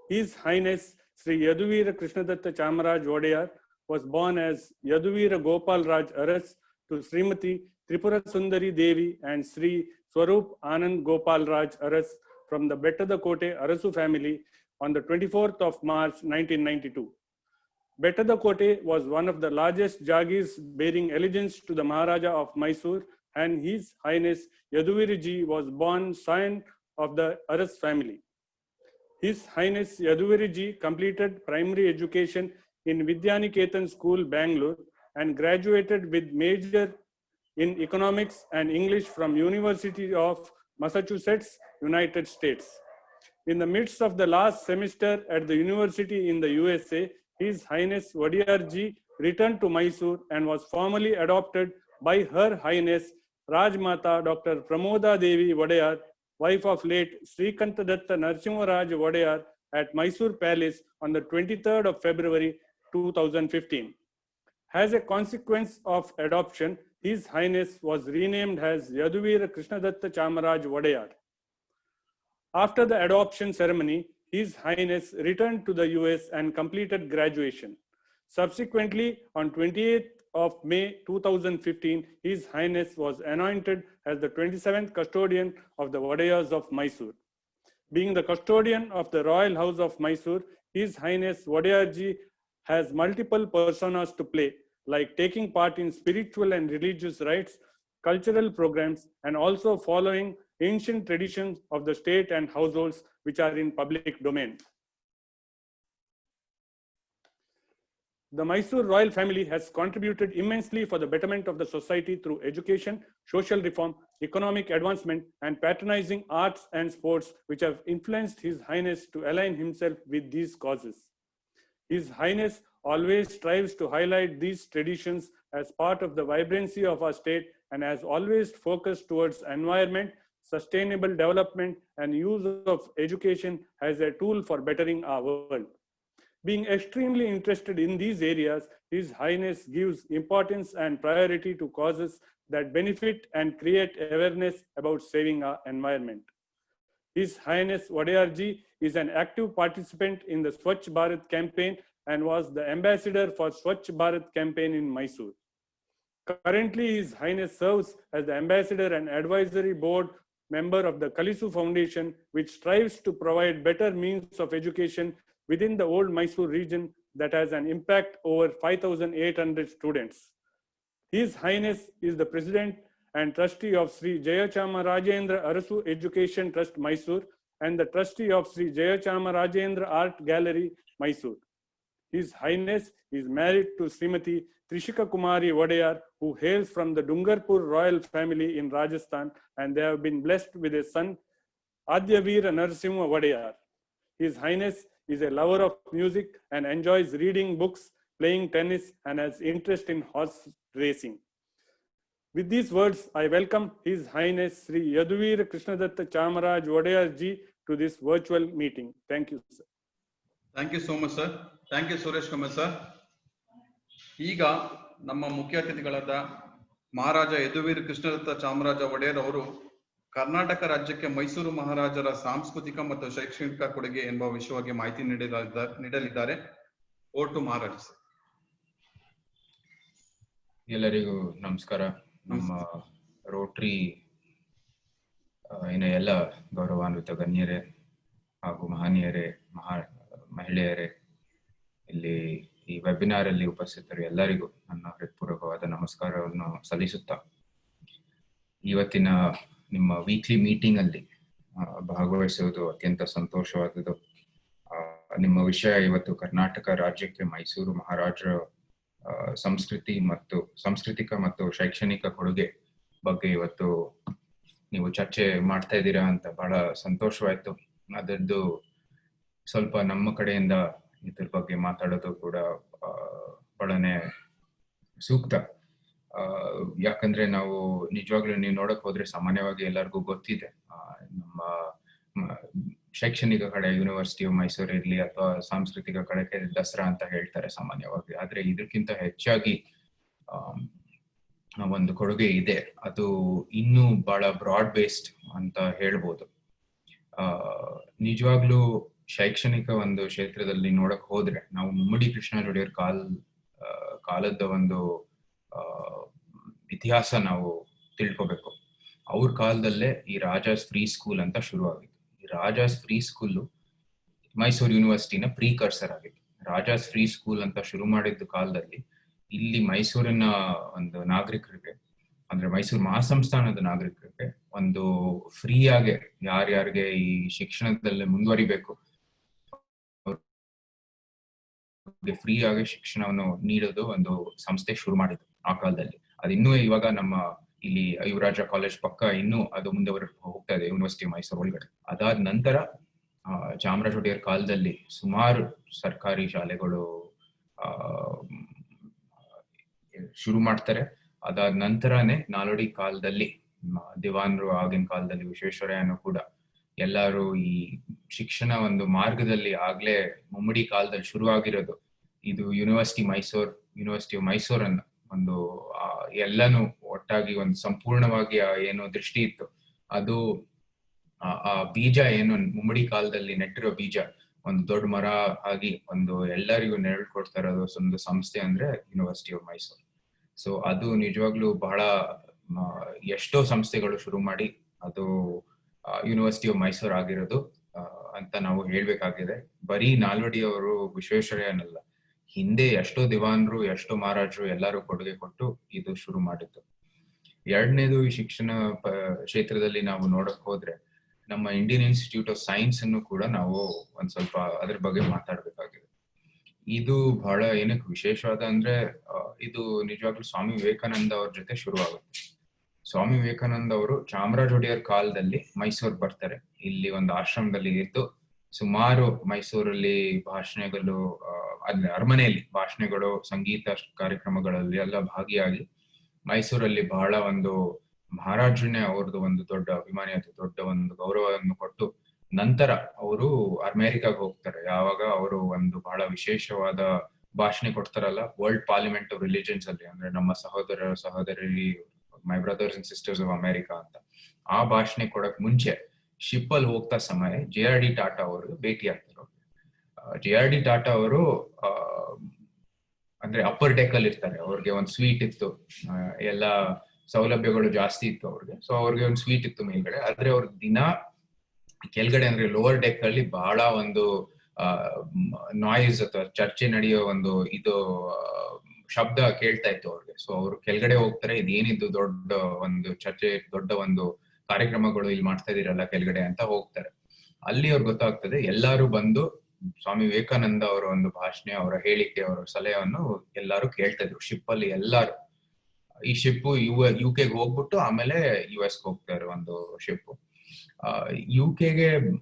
His Highness Sri Yaduvira Krishnadatta Chamaraj Wadayar was born as Yaduvira Gopal Raj Aras to Srimati Tripura Sundari Devi and Sri Swarup Anand Gopal Raj Aras from the Bettadakote Arasu family on the 24th of March 1992. Bettadakote was one of the largest Jagirs bearing allegiance to the Maharaja of Mysore, and His Highness Yaduvira ji was born scion of the Aras family. His Highness Yaduvira ji completed primary education in Vidyaniketan School, Bangalore, and graduated with major in economics and English from University of Massachusetts, United States. In the midst of the last semester at the university in the USA, His Highness Wadayar ji returned to Mysore and was formally adopted by Her Highness Rajmata Dr. Pramoda Devi Wadayar, wife of late Srikantadatta Narsimharaj Wadayar, at Mysore Palace on the 23rd of February 2015. As a consequence of adoption, His Highness was renamed as Yaduvira Krishnadatta Chamaraj Wadayar. After the adoption ceremony, His Highness returned to the US and completed graduation. Subsequently, on 28th of May 2015, His Highness was anointed as the 27th custodian of the Wadayars of Mysore. Being the custodian of the Royal House of Mysore, His Highness Wadayarji has multiple personas to play, like taking part in spiritual and religious rites, cultural programs, and also following ancient traditions of the state and households which are in public domain. The Mysore royal family has contributed immensely for the betterment of the society through education, social reform, economic advancement, and patronizing arts and sports, which have influenced His Highness to align himself with these causes. His Highness always strives to highlight these traditions as part of the vibrancy of our state and has always focused towards environment, sustainable development, and use of education as a tool for bettering our world. Being extremely interested in these areas, His Highness gives importance and priority to causes that benefit and create awareness about saving our environment. His Highness Wadayarji is an active participant in the Swachh Bharat campaign and was the ambassador for Swachh Bharat campaign in Mysore. Currently, His Highness serves as the ambassador and advisory board member of the Kalisu Foundation, which strives to provide better means of education within the old Mysore region that has an impact over 5,800 students. His Highness is the president and trustee of Sri Jayachamarajendra Arasu Education Trust Mysore and the trustee of Sri Jayachamarajendra Art Gallery Mysore. His Highness is married to Srimati Trishika Kumari Wadayar, who hails from the Dungarpur royal family in Rajasthan, and they have been blessed with a son, Adyaveera Narasimha Wadayar. His Highness is a lover of music and enjoys reading books, playing tennis, and has interest in horse racing. With these words, I welcome His Highness Sri Yaduveera Krishnadatta Chamaraj Wadayar ji to this virtual meeting. Thank you, sir. Thank you so much, sir. Thank you, Suresh Kumar, sir. ಈಗ ನಮ್ಮ ಮುಖ್ಯ ಅತಿಥಿಗಳಾದ ಮಹಾರಾಜ ಯದುವೀರ್ ಕೃಷ್ಣದತ್ತ ಚಾಮರಾಜ ಒಡೆಯರ್ ಅವರು ಕರ್ನಾಟಕ ರಾಜ್ಯಕ್ಕೆ ಮೈಸೂರು ಮಹಾರಾಜರ ಸಾಂಸ್ಕೃತಿಕ ಮತ್ತು ಶೈಕ್ಷಣಿಕ ಕೊಡುಗೆ ಎಂಬ ವಿಷಯವಾಗಿ ಮಾಹಿತಿ ನೀಡಲಿದ್ದಾರೆ. Over to Maharaja sir. ಎಲ್ಲರಿಗೂ ನಮಸ್ಕಾರ. ನಮ್ಮ ರೋಟರಿ ಎಲ್ಲ ಗೌರವಾನ್ವಿತ ಗಣ್ಯರೇ ಹಾಗೂ ಮಹನೀಯರೇ, ಮಹಿಳೆಯರೇ, ಇಲ್ಲಿ ಈ ವೆಬಿನಾರ್ ಅಲ್ಲಿ ಉಪಸ್ಥಿತರು ಎಲ್ಲರಿಗೂ ನನ್ನ ಹೃತ್ಪೂರ್ವಕವಾದ ನಮಸ್ಕಾರವನ್ನು ಸಲ್ಲಿಸುತ್ತಾ, ಇವತ್ತಿನ ನಿಮ್ಮ ವೀಕ್ಲಿ ಮೀಟಿಂಗ್ ಅಲ್ಲಿ ಭಾಗವಹಿಸುವುದು ಅತ್ಯಂತ ಸಂತೋಷವಾದದ್ದು. ನಿಮ್ಮ ವಿಷಯ ಇವತ್ತು ಕರ್ನಾಟಕ ರಾಜ್ಯಕ್ಕೆ ಮೈಸೂರು ಮಹಾರಾಜರ ಸಾಂಸ್ಕೃತಿಕ ಮತ್ತು ಶೈಕ್ಷಣಿಕ ಕೊಡುಗೆ ಬಗ್ಗೆ ಇವತ್ತು ನೀವು ಚರ್ಚೆ ಮಾಡ್ತಾ ಇದ್ದೀರಾ ಅಂತ ಬಹಳ ಸಂತೋಷವಾಯ್ತು. ಅದರದ್ದು ಸ್ವಲ್ಪ ನಮ್ಮ ಕಡೆಯಿಂದ ಇದ್ರ ಬಗ್ಗೆ ಮಾತಾಡೋದು ಕೂಡ ಬಹಳನೇ ಸೂಕ್ತ. ಯಾಕಂದ್ರೆ ನಾವು ನಿಜವಾಗ್ಲೂ ನೀವು ನೋಡಕ್ ಹೋದ್ರೆ ಸಾಮಾನ್ಯವಾಗಿ ಎಲ್ಲರಿಗೂ ಗೊತ್ತಿದೆ, ನಮ್ಮ ಶೈಕ್ಷಣಿಕ ಕಡೆ ಯೂನಿವರ್ಸಿಟಿ ಆಫ್ ಮೈಸೂರು ಇರ್ಲಿ ಅಥವಾ ಸಾಂಸ್ಕೃತಿಕ ಕಡೆಗೆ ದಸರಾ ಅಂತ ಹೇಳ್ತಾರೆ ಸಾಮಾನ್ಯವಾಗಿ. ಆದ್ರೆ ಇದಕ್ಕಿಂತ ಹೆಚ್ಚಾಗಿ ಒಂದು ಕೊಡುಗೆ ಇದೆ, ಅದು ಇನ್ನೂ ಬಹಳ ಬ್ರಾಡ್ ಬೇಸ್ಡ್ ಅಂತ ಹೇಳ್ಬೋದು. ನಿಜವಾಗ್ಲೂ ಶೈಕ್ಷಣಿಕ ಒಂದು ಕ್ಷೇತ್ರದಲ್ಲಿ ನೋಡಕ್ ಹೋದ್ರೆ ನಾವು ಮುಮ್ಮಡಿ ಕೃಷ್ಣರಾಜ ಒಡೆಯರ್ ಕಾಲದ ಒಂದು ಇತಿಹಾಸ ನಾವು ತಿಳ್ಕೊಬೇಕು. ಅವ್ರ ಕಾಲದಲ್ಲೇ ಈ ರಾಜಾಸ್ ಫ್ರೀ ಸ್ಕೂಲ್ ಅಂತ ಶುರುವಾಗಿತ್ತು. ಈ ರಾಜಾಸ್ ಫ್ರೀ ಸ್ಕೂಲ್ ಮೈಸೂರು ಯೂನಿವರ್ಸಿಟಿನ ಪ್ರೀಕರ್ಸರ್ ಆಗಿತ್ತು. ರಾಜಾಸ್ ಫ್ರೀ ಸ್ಕೂಲ್ ಅಂತ ಶುರು ಮಾಡಿದ್ದ ಕಾಲದಲ್ಲಿ ಇಲ್ಲಿ ಮೈಸೂರಿನ ಒಂದು ನಾಗರಿಕರಿಗೆ, ಅಂದ್ರೆ ಮೈಸೂರು ಮಹಾಸಂಸ್ಥಾನದ ನಾಗರಿಕರಿಗೆ ಒಂದು ಫ್ರೀ ಆಗಿ ಯಾರ್ಯಾರಿಗೆ ಈ ಶಿಕ್ಷಣದಲ್ಲಿ ಮುಂದುವರಿಬೇಕು ಫ್ರೀ ಆಗಿ ಶಿಕ್ಷಣವನ್ನು ನೀಡೋದು ಒಂದು ಸಂಸ್ಥೆ ಶುರು ಮಾಡಿದ್ರು ಆ ಕಾಲದಲ್ಲಿ. ಅದಿನ್ನೂ ಇವಾಗ ನಮ್ಮ ಇಲ್ಲಿ ಯುವರಾಜ ಕಾಲೇಜ್ ಪಕ್ಕ ಇನ್ನೂ ಅದು ಮುಂದುವರೆ ಹೋಗ್ತಾ ಇದೆ ಯೂನಿವರ್ಸಿಟಿ ಮೈಸೂರು ಒಳಗಡೆ. ಅದಾದ ನಂತರ ಚಾಮರಾಜ ಒಡೆಯರ್ ಕಾಲದಲ್ಲಿ ಸುಮಾರು ಸರ್ಕಾರಿ ಶಾಲೆಗಳು ಶುರು ಮಾಡ್ತಾರೆ. ಅದಾದ ನಂತರನೇ ನಾಲ್ವಡಿ ಕಾಲದಲ್ಲಿ ದಿವಾನ್ರು ಆಗಿನ ಕಾಲದಲ್ಲಿ ವಿಶ್ವೇಶ್ವರಯ್ಯನು ಕೂಡ ಎಲ್ಲರೂ ಈ ಶಿಕ್ಷಣ ಒಂದು ಮಾರ್ಗದಲ್ಲಿ ಆಗ್ಲೇ ಮುಮ್ಮಡಿ ಕಾಲದಲ್ಲಿ ಶುರುವಾಗಿರೋದು. ಇದು ಯೂನಿವರ್ಸಿಟಿ ಆಫ್ ಮೈಸೂರ್ ಅನ್ನ ಒಂದು ಎಲ್ಲಾನು ಒಟ್ಟಾಗಿ ಒಂದು ಸಂಪೂರ್ಣವಾಗಿ ಏನು ದೃಷ್ಟಿ ಇತ್ತು, ಅದು ಆ ಬೀಜ ಏನು ಮುಮ್ಮಡಿ ಕಾಲದಲ್ಲಿ ನೆಟ್ಟಿರೋ ಬೀಜ ಒಂದು ದೊಡ್ಡ ಮರ ಆಗಿ ಒಂದು ಎಲ್ಲರಿಗೂ ನೆರಳು ಕೊಡ್ತಾ ಇರೋದು ಒಂದು ಸಂಸ್ಥೆ ಅಂದ್ರೆ ಯೂನಿವರ್ಸಿಟಿ ಆಫ್ ಮೈಸೂರು. ಸೊ ಅದು ನಿಜವಾಗ್ಲೂ ಬಹಳ ಎಷ್ಟೋ ಸಂಸ್ಥೆಗಳು ಶುರು ಮಾಡಿ ಅದು ಯೂನಿವರ್ಸಿಟಿ ಆಫ್ ಮೈಸೂರು ಆಗಿರೋದು ಅಂತ ನಾವು ಹೇಳ್ಬೇಕಾಗಿದೆ. ಬರೀ ನಾಲ್ವಡಿ ಅವರು ವಿಶ್ವೇಶ್ವರಯ್ಯನಲ್ಲ, ಹಿಂದೆ ಎಷ್ಟೋ ದಿವಾನ್ರು ಎಷ್ಟೋ ಮಹಾರಾಜರು ಎಲ್ಲರೂ ಕೊಡುಗೆ ಕೊಟ್ಟು ಇದು ಶುರು ಮಾಡಿದ್ದು. ಎರಡನೇದು, ಈ ಶಿಕ್ಷಣ ಕ್ಷೇತ್ರದಲ್ಲಿ ನಾವು ನೋಡಕ್ ಹೋದ್ರೆ ನಮ್ಮ ಇಂಡಿಯನ್ ಇನ್ಸ್ಟಿಟ್ಯೂಟ್ ಆಫ್ ಸೈನ್ಸ್ ಅನ್ನು ಕೂಡ ನಾವು ಒಂದ್ ಸ್ವಲ್ಪ ಅದ್ರ ಬಗ್ಗೆ ಮಾತಾಡ್ಬೇಕಾಗಿದೆ. ಇದು ಬಹಳ ಏನಕ್ಕೆ ವಿಶೇಷವಾದ ಅಂದ್ರೆ ಇದು ನಿಜವಾಗ್ಲೂ ಸ್ವಾಮಿ ವಿವೇಕಾನಂದ ಅವ್ರ ಜೊತೆ ಶುರು ಆಗುತ್ತೆ. ಸ್ವಾಮಿ ವಿವೇಕಾನಂದ ಅವರು ಚಾಮರಾಜ ಒಡೆಯರ್ ಕಾಲದಲ್ಲಿ ಮೈಸೂರ್ ಬರ್ತಾರೆ. ಇಲ್ಲಿ ಒಂದು ಆಶ್ರಮದಲ್ಲಿ ಇದ್ದು ಸುಮಾರು ಮೈಸೂರಲ್ಲಿ ಭಾಷಣಗಳು, ಅಲ್ಲಿ ಅರಮನೆಯಲ್ಲಿ ಭಾಷಣಗಳು, ಸಂಗೀತ ಕಾರ್ಯಕ್ರಮಗಳಲ್ಲಿ ಎಲ್ಲ ಭಾಗಿಯಾಗಿ ಮೈಸೂರಲ್ಲಿ ಬಹಳ ಒಂದು ಮಹಾರಾಜನೇ ಅವ್ರದ್ದು ಒಂದು ದೊಡ್ಡ ಅಭಿಮಾನಿಯತೆ, ದೊಡ್ಡ ಒಂದು ಗೌರವವನ್ನು ಕೊಟ್ಟು ನಂತರ ಅವರು ಅಮೆರಿಕಾಗೆ ಹೋಗ್ತಾರೆ. ಯಾವಾಗ ಅವರು ಒಂದು ಬಹಳ ವಿಶೇಷವಾದ ಭಾಷಣ ಕೊಡ್ತಾರಲ್ಲ, ವರ್ಲ್ಡ್ ಪಾರ್ಲಿಮೆಂಟ್ ಆಫ್ ರಿಲಿಜನ್ಸ್ ಅಲ್ಲಿ, ಅಂದ್ರೆ ನಮ್ಮ ಸಹೋದರಿ my brothers and sisters of America ಅಂತ. ಆ ಭಾಷಣ ಕೊಡಕ್ ಮುಂಚೆ ಶಿಪ್ ಅಲ್ಲಿ ಹೋಗ್ತಾ ಸಮಯ JRD ಟಾಟಾ ಅವರು ಭೇಟಿ ಆಗ್ತಾರೆ. JRD ಟಾಟಾ ಅವರು ಅಂದ್ರೆ ಅಪ್ಪರ್ ಡೆಕ್ ಅಲ್ಲಿ ಇರ್ತಾರೆ. ಅವ್ರಿಗೆ ಒಂದು ಸ್ವೀಟ್ ಇತ್ತು, ಎಲ್ಲ ಸೌಲಭ್ಯಗಳು ಜಾಸ್ತಿ ಇತ್ತು ಅವ್ರಿಗೆ. ಸೊ ಅವ್ರಿಗೆ ಒಂದು ಸ್ವೀಟ್ ಇತ್ತು ಮೇಲ್ಗಡೆ, ಆದ್ರೆ ಅವ್ರ ದಿನ ಕೆಳಗಡೆ ಅಂದ್ರೆ ಲೋವರ್ ಡೆಕ್ ಅಲ್ಲಿ ಬಹಳ ಒಂದು ನಾಯ್ಸ್ ಅಥವಾ ಚರ್ಚೆ ನಡೆಯೋ ಒಂದು ಇದು ಶಬ್ದ ಕೇಳ್ತಾ ಇತ್ತು ಅವ್ರಿಗೆ. ಸೊ ಅವ್ರು ಕೆಳಗಡೆ ಹೋಗ್ತಾರೆ, ಇದೇನಿದ್ದು ದೊಡ್ಡ ಒಂದು ಚರ್ಚೆ, ದೊಡ್ಡ ಒಂದು ಕಾರ್ಯಕ್ರಮಗಳು ಇಲ್ಲಿ ಮಾಡ್ತಾ ಇದೀರಲ್ಲ ಕೆಳಗಡೆ ಅಂತ ಹೋಗ್ತಾರೆ. ಅಲ್ಲಿ ಅವ್ರಿಗೆ ಗೊತ್ತಾಗ್ತದೆ, ಎಲ್ಲಾರು ಬಂದು ಸ್ವಾಮಿ ವಿವೇಕಾನಂದ ಅವರ ಒಂದು ಭಾಷಣ, ಅವರ ಹೇಳಿಕೆ, ಅವರ ಸಲಹೆಯನ್ನು ಎಲ್ಲಾರು ಕೇಳ್ತಾ ಇದ್ರು ಶಿಪ್ ಅಲ್ಲಿ. ಎಲ್ಲಾರು ಈ ಶಿಪ್ UK ಹೋಗ್ಬಿಟ್ಟು ಆಮೇಲೆ US ಹೋಗ್ತಾರೆ ಒಂದು ಶಿಪ್. UK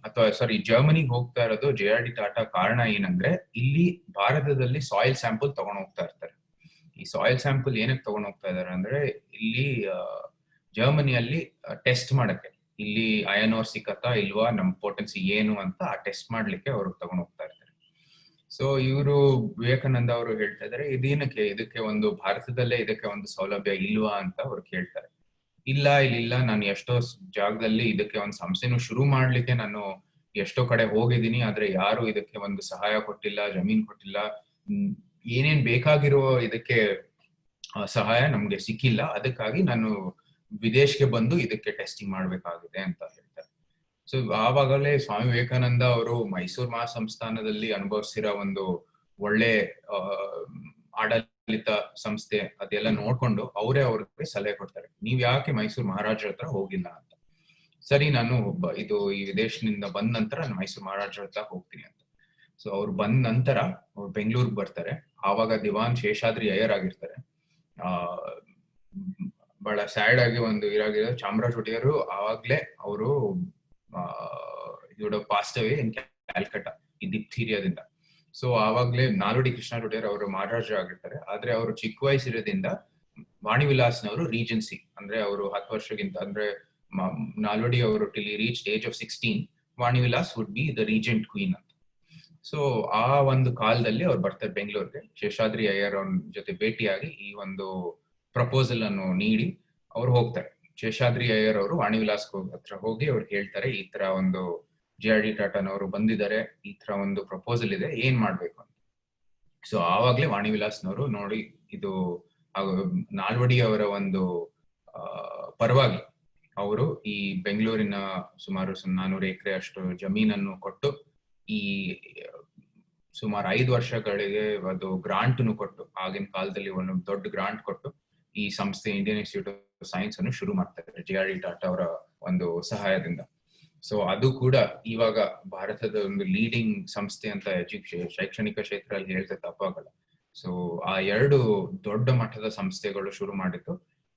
ಅಥವಾ ಸಾರಿ ಜರ್ಮನಿಗೆ ಹೋಗ್ತಾ ಇರೋದು JRD ಟಾಟಾ ಕಾರಣ ಏನಂದ್ರೆ, ಇಲ್ಲಿ ಭಾರತದಲ್ಲಿ ಸಾಯಿಲ್ ಸ್ಯಾಂಪಲ್ ತಗೊಂಡ್ ಹೋಗ್ತಾ ಇರ್ತಾರೆ. ಈ ಸಾಯಿಲ್ ಸ್ಯಾಂಪಲ್ ಏನಕ್ಕೆ ತಗೊಂಡ್ ಹೋಗ್ತಾ ಇದಾರೆ ಅಂದ್ರೆ, ಇಲ್ಲಿ ಜರ್ಮನಿಯಲ್ಲಿ ಟೆಸ್ಟ್ ಮಾಡಕ್ಕೆ, ಇಲ್ಲಿ ಅಯನ್ ಓರ್ ಸಿಕ್ಕತ್ತಾ ಇಲ್ವಾ, ನಮ್ ಪೋಟೆನ್ಸಿ ಏನು ಅಂತ ಆ ಟೆಸ್ಟ್ ಮಾಡ್ಲಿಕ್ಕೆ ಅವರು ತಗೊಂಡ್ ಹೋಗ್ತಾ ಇರ್ತಾರೆ. ಸೊ ಇವರು ವಿವೇಕಾನಂದ ಅವರು ಹೇಳ್ತಾ ಇದಾರೆ, ಇದೇನಕ್ಕೆ, ಇದಕ್ಕೆ ಒಂದು ಭಾರತದಲ್ಲೇ ಇದಕ್ಕೆ ಒಂದು ಸೌಲಭ್ಯ ಇಲ್ವಾ ಅಂತ ಅವ್ರು ಕೇಳ್ತಾರೆ. ಇಲ್ಲ, ನಾನು ಎಷ್ಟೋ ಜಾಗದಲ್ಲಿ ಇದಕ್ಕೆ ಒಂದು ಸಂಸ್ಥೆನೂ ಶುರು ಮಾಡ್ಲಿಕ್ಕೆ ನಾನು ಎಷ್ಟೋ ಕಡೆ ಹೋಗಿದ್ದೀನಿ, ಆದ್ರೆ ಯಾರು ಇದಕ್ಕೆ ಒಂದು ಸಹಾಯ ಕೊಟ್ಟಿಲ್ಲ, ಜಮೀನ್ ಕೊಟ್ಟಿಲ್ಲ, ಏನೇನ್ ಬೇಕಾಗಿರೋ ಇದಕ್ಕೆ ಸಹಾಯ ನಮ್ಗೆ ಸಿಕ್ಕಿಲ್ಲ. ಅದಕ್ಕಾಗಿ ನಾನು ವಿದೇಶಕ್ಕೆ ಬಂದು ಇದಕ್ಕೆ ಟೆಸ್ಟಿಂಗ್ ಮಾಡ್ಬೇಕಾಗಿದೆ ಅಂತ ಹೇಳ್ತಾರೆ. ಸೊ ಆವಾಗಲೇ ಸ್ವಾಮಿ ವಿವೇಕಾನಂದ ಅವರು ಮೈಸೂರು ಮಹಾಸಂಸ್ಥಾನದಲ್ಲಿ ಅನುಭವಿಸಿರೋ ಒಂದು ಒಳ್ಳೆ ಆಡಳಿತ ಸಂಸ್ಥೆ ಅದೆಲ್ಲ ನೋಡ್ಕೊಂಡು ಅವರೇ ಅವ್ರಿಗೆ ಸಲಹೆ ಕೊಡ್ತಾರೆ, ನೀವ್ ಯಾಕೆ ಮೈಸೂರು ಮಹಾರಾಜರ ಹತ್ರ ಹೋಗಿಲ್ಲ ಅಂತ. ಸರಿ, ನಾನು ಈ ವಿದೇಶದಿಂದ ಬಂದ ನಂತರ ನಾನು ಮೈಸೂರು ಮಹಾರಾಜರ ಹತ್ರ ಹೋಗ್ತೀನಿ ಅಂತ. ಸೊ ಅವ್ರು ಬಂದ ನಂತರ ಅವ್ರು ಬೆಂಗಳೂರಿಗೆ ಬರ್ತಾರೆ. ಆವಾಗ ದಿವಾನ್ ಶೇಷಾದ್ರಿ ಅಯ್ಯರ್ ಆಗಿರ್ತಾರೆ. ಬಹಳ ಸ್ಯಾಡ್ ಆಗಿ ಒಂದು ಇರಾಗಿರೋ ಚಾಮರಾಜ ಒಡೆಯರು ಆವಾಗ್ಲೇ ಅವರು ಪಾಸ್ಟ್ ಅವೇ ಇನ್ ಕ್ಯಾಲ್ಕಟಾ ಈ ಡಿಪ್ಥೀರಿಯಾದಿಂದ. ಸೊ ಆವಾಗ್ಲೇ ನಾಲ್ವಡಿ ಕೃಷ್ಣರಾಜ ಒಡೆಯರ್ ಅವರು ಮಹಾರಾಜ ಆಗಿರ್ತಾರೆ. ಆದ್ರೆ ಅವರು ಚಿಕ್ಕ ವಯಸ್ಸಿರೋದ್ರಿಂದ ವಾಣಿ ವಿಲಾಸ್ನವರು ರೀಜೆನ್ಸಿ, ಅಂದ್ರೆ ಅವರು 10 ವರ್ಷಕ್ಕಿಂತ, ಅಂದ್ರೆ ನಾಲ್ವಡಿ ಅವರು till reach age of 16, Vani Vilas would be the Regent queen ಅಂತ. ಸೊ ಆ ಒಂದು ಕಾಲದಲ್ಲಿ ಅವ್ರು ಬರ್ತಾರೆ ಬೆಂಗಳೂರಿಗೆ. ಶೇಷಾದ್ರಿ ಅಯ್ಯರ್ ಅವ್ರ ಜೊತೆ ಭೇಟಿಯಾಗಿ ಈ ಒಂದು ಪ್ರಪೋಸಲ್ ಅನ್ನು ನೀಡಿ ಅವ್ರು ಹೋಗ್ತಾರೆ. ಶೇಷಾದ್ರಿ ಅಯ್ಯರ್ ಅವರು ವಾಣಿ ವಿಲಾಸ್ ಹತ್ರ ಹೋಗಿ ಅವ್ರಿಗೆ ಹೇಳ್ತಾರೆ, ಈ ತರ ಒಂದು JRD ಟಾಟಾನವರು ಬಂದಿದ್ದಾರೆ, ಈ ತರ ಒಂದು ಪ್ರಪೋಸಲ್ ಇದೆ, ಏನ್ ಮಾಡ್ಬೇಕು ಅಂತ. ಸೊ ಆವಾಗ್ಲೇ ವಾಣಿ ವಿಲಾಸ್ನವರು ನೋಡಿ, ಇದು ನಾಲ್ವಡಿ ಅವರ ಒಂದು ಪರವಾಗಿ ಅವರು ಈ ಬೆಂಗಳೂರಿನ ಸುಮಾರು 400 ಎಕರೆ ಅಷ್ಟು ಜಮೀನನ್ನು ಕೊಟ್ಟು, ಈ ಸುಮಾರು 5 ವರ್ಷಗಳಿಗೆ ಅದು ಗ್ರಾಂಟ್ ಕೊಟ್ಟು, ಆಗಿನ ಕಾಲದಲ್ಲಿ ಒಂದು ದೊಡ್ಡ ಗ್ರಾಂಟ್ ಕೊಟ್ಟು ಈ ಸಂಸ್ಥೆ ಇಂಡಿಯನ್ ಇನ್ಸ್ಟಿಟ್ಯೂಟ್ ಆಫ್ ಸೈನ್ಸ್ ಅನ್ನು ಶುರು ಮಾಡ್ತಾರೆ JRD ಟಾಟಾ ಅವರ ಒಂದು ಸಹಾಯದಿಂದ. ಸೊ ಅದು ಕೂಡ ಇವಾಗ ಭಾರತದ ಒಂದು ಲೀಡಿಂಗ್ ಸಂಸ್ಥೆ ಅಂತ ಶೈಕ್ಷಣಿಕ ಕ್ಷೇತ್ರದಲ್ಲಿ ಹೇಳ್ತಾ ತಪ್ಪಾಗಲ್ಲ. ಸೊ ಆ 2 ದೊಡ್ಡ ಮಟ್ಟದ ಸಂಸ್ಥೆಗಳು ಶುರು ಮಾಡಿದ್ದು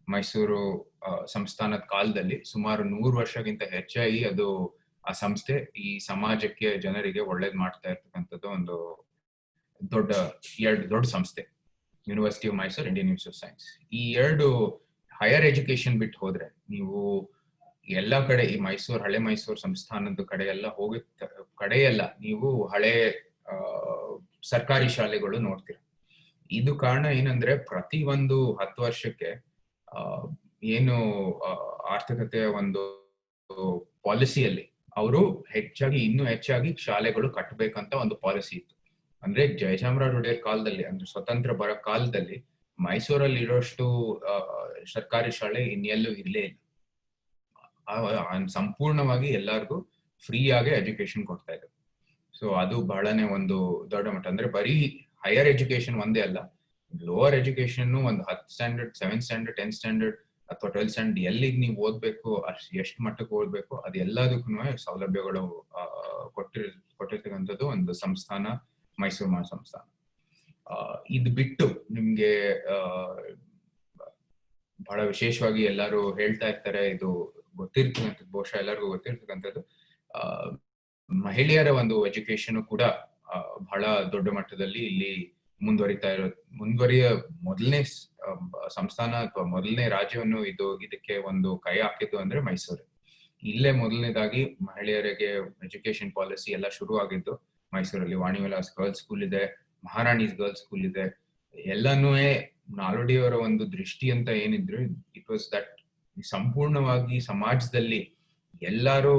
ಮೈಸೂರು ಸಂಸ್ಥಾನದ ಕಾಲದಲ್ಲಿ. ಸುಮಾರು 100 ವರ್ಷಕ್ಕಿಂತ ಹೆಚ್ಚಾಗಿ ಅದು ಆ ಸಂಸ್ಥೆ ಈ ಸಮಾಜಕ್ಕೆ, ಜನರಿಗೆ ಒಳ್ಳೇದ್ ಮಾಡ್ತಾ ಇರ್ತಕ್ಕಂಥದ್ದು ಒಂದು ದೊಡ್ಡ ಸಂಸ್ಥೆ, university of Mysuru, Indian institute of science. ಈ 2 ಹೈಯರ್ ಎಜುಕೇಶನ್ ಬಿಟ್ಟು ಹೋದ್ರೆ ನೀವು ಎಲ್ಲಾ ಕಡೆ ಈ ಹಳೆ ಮೈಸೂರು ಸಂಸ್ಥಾನದ ಕಡೆ ಎಲ್ಲ ನೀವು ಹಳೆ ಸರ್ಕಾರಿ ಶಾಲೆಗಳು ನೋಡ್ತೀರ. ಇದು ಕಾರಣ ಏನಂದ್ರೆ, ಪ್ರತಿ ಒಂದು 10 ವರ್ಷಕ್ಕೆ ಏನು ಆರ್ಥಿಕತೆಯ ಒಂದು ಪಾಲಿಸಿಯಲ್ಲಿ ಅವರು ಇನ್ನೂ ಹೆಚ್ಚಾಗಿ ಶಾಲೆಗಳು ಕಟ್ಟಬೇಕಂತ ಒಂದು ಪಾಲಿಸಿ ಇತ್ತು. ಅಂದ್ರೆ ಜಯಚಾಮರಾಜ ಒಡೆಯರ್ ಕಾಲದಲ್ಲಿ, ಅಂದ್ರೆ ಸ್ವತಂತ್ರ ಬರೋ ಕಾಲದಲ್ಲಿ ಮೈಸೂರಲ್ಲಿ ಇರೋಷ್ಟು ಸರ್ಕಾರಿ ಶಾಲೆ ಇನ್ನೆಲ್ಲೂ ಇರ್ಲೇ ಇಲ್ಲ. ಸಂಪೂರ್ಣವಾಗಿ ಎಲ್ಲರಿಗೂ ಫ್ರೀ ಆಗಿ ಎಜುಕೇಶನ್ ಕೊಡ್ತಾ ಇದ್ರು. ಸೊ ಅದು ಬಹಳನೇ ಒಂದು ದೊಡ್ಡ ಮಟ್ಟ. ಅಂದ್ರೆ ಬರೀ ಹೈಯರ್ ಎಜುಕೇಶನ್ ಒಂದೇ ಅಲ್ಲ, ಲೋವರ್ ಎಜುಕೇಶನ್ ಒಂದು 10th standard 7th standard 10th standard ಅಥವಾ 12th ಸ್ಟ್ಯಾಂಡರ್ಡ್ ಎಲ್ಲಿಗೆ ನೀವು ಓದ್ಬೇಕು ಎಷ್ಟು ಮಟ್ಟಕ್ಕೆ ಓದ್ಬೇಕು ಅದೆಲ್ಲದಕ್ಕೂ ಸೌಲಭ್ಯಗಳು ಕೊಟ್ಟಿರ್ತಕ್ಕಂಥದ್ದು ಒಂದು ಸಂಸ್ಥಾನ ಮೈಸೂರು ಮಹಾಸಂಸ್ಥಾನ. ಇದು ಬಿಟ್ಟು ನಿಮ್ಗೆ ಬಹಳ ವಿಶೇಷವಾಗಿ ಎಲ್ಲರೂ ಹೇಳ್ತಾ ಇರ್ತಾರೆ, ಇದು ಗೊತ್ತಿರ್ತಕ್ಕಂಥದ್ದು, ಬಹುಶಃ ಎಲ್ಲರಿಗೂ ಗೊತ್ತಿರ್ತಕ್ಕಂಥದ್ದು, ಮಹಿಳೆಯರ ಒಂದು ಎಜುಕೇಶನ್ ಕೂಡ ಬಹಳ ದೊಡ್ಡ ಮಟ್ಟದಲ್ಲಿ ಇಲ್ಲಿ ಮುಂದುವರಿಯ ಮೊದಲನೇ ಸಂಸ್ಥಾನ ಅಥವಾ ಮೊದಲನೇ ರಾಜ್ಯವನ್ನು ಇದಕ್ಕೆ ಒಂದು ಕೈ ಹಾಕಿದ್ದು ಅಂದ್ರೆ ಮೈಸೂರು. ಇಲ್ಲೇ ಮೊದಲನೇದಾಗಿ ಮಹಿಳೆಯರಿಗೆ ಎಜುಕೇಶನ್ ಪಾಲಿಸಿ ಎಲ್ಲ ಶುರು ಆಗಿದ್ದು ಮೈಸೂರಲ್ಲಿ. ವಾಣಿ ವಿಲಾಸ್ ಗರ್ಲ್ಸ್ ಸ್ಕೂಲ್ ಇದೆ, ಮಹಾರಾಣೀಸ್ ಗರ್ಲ್ಸ್ ಸ್ಕೂಲ್ ಇದೆ. ಎಲ್ಲಾನು ನಾಲ್ವಡಿಯವರ ಒಂದು ದೃಷ್ಟಿ ಅಂತ ಏನಿದ್ರು, ಇಟ್ ವಾಸ್ ದಟ್ ಸಂಪೂರ್ಣವಾಗಿ ಸಮಾಜದಲ್ಲಿ ಎಲ್ಲಾರು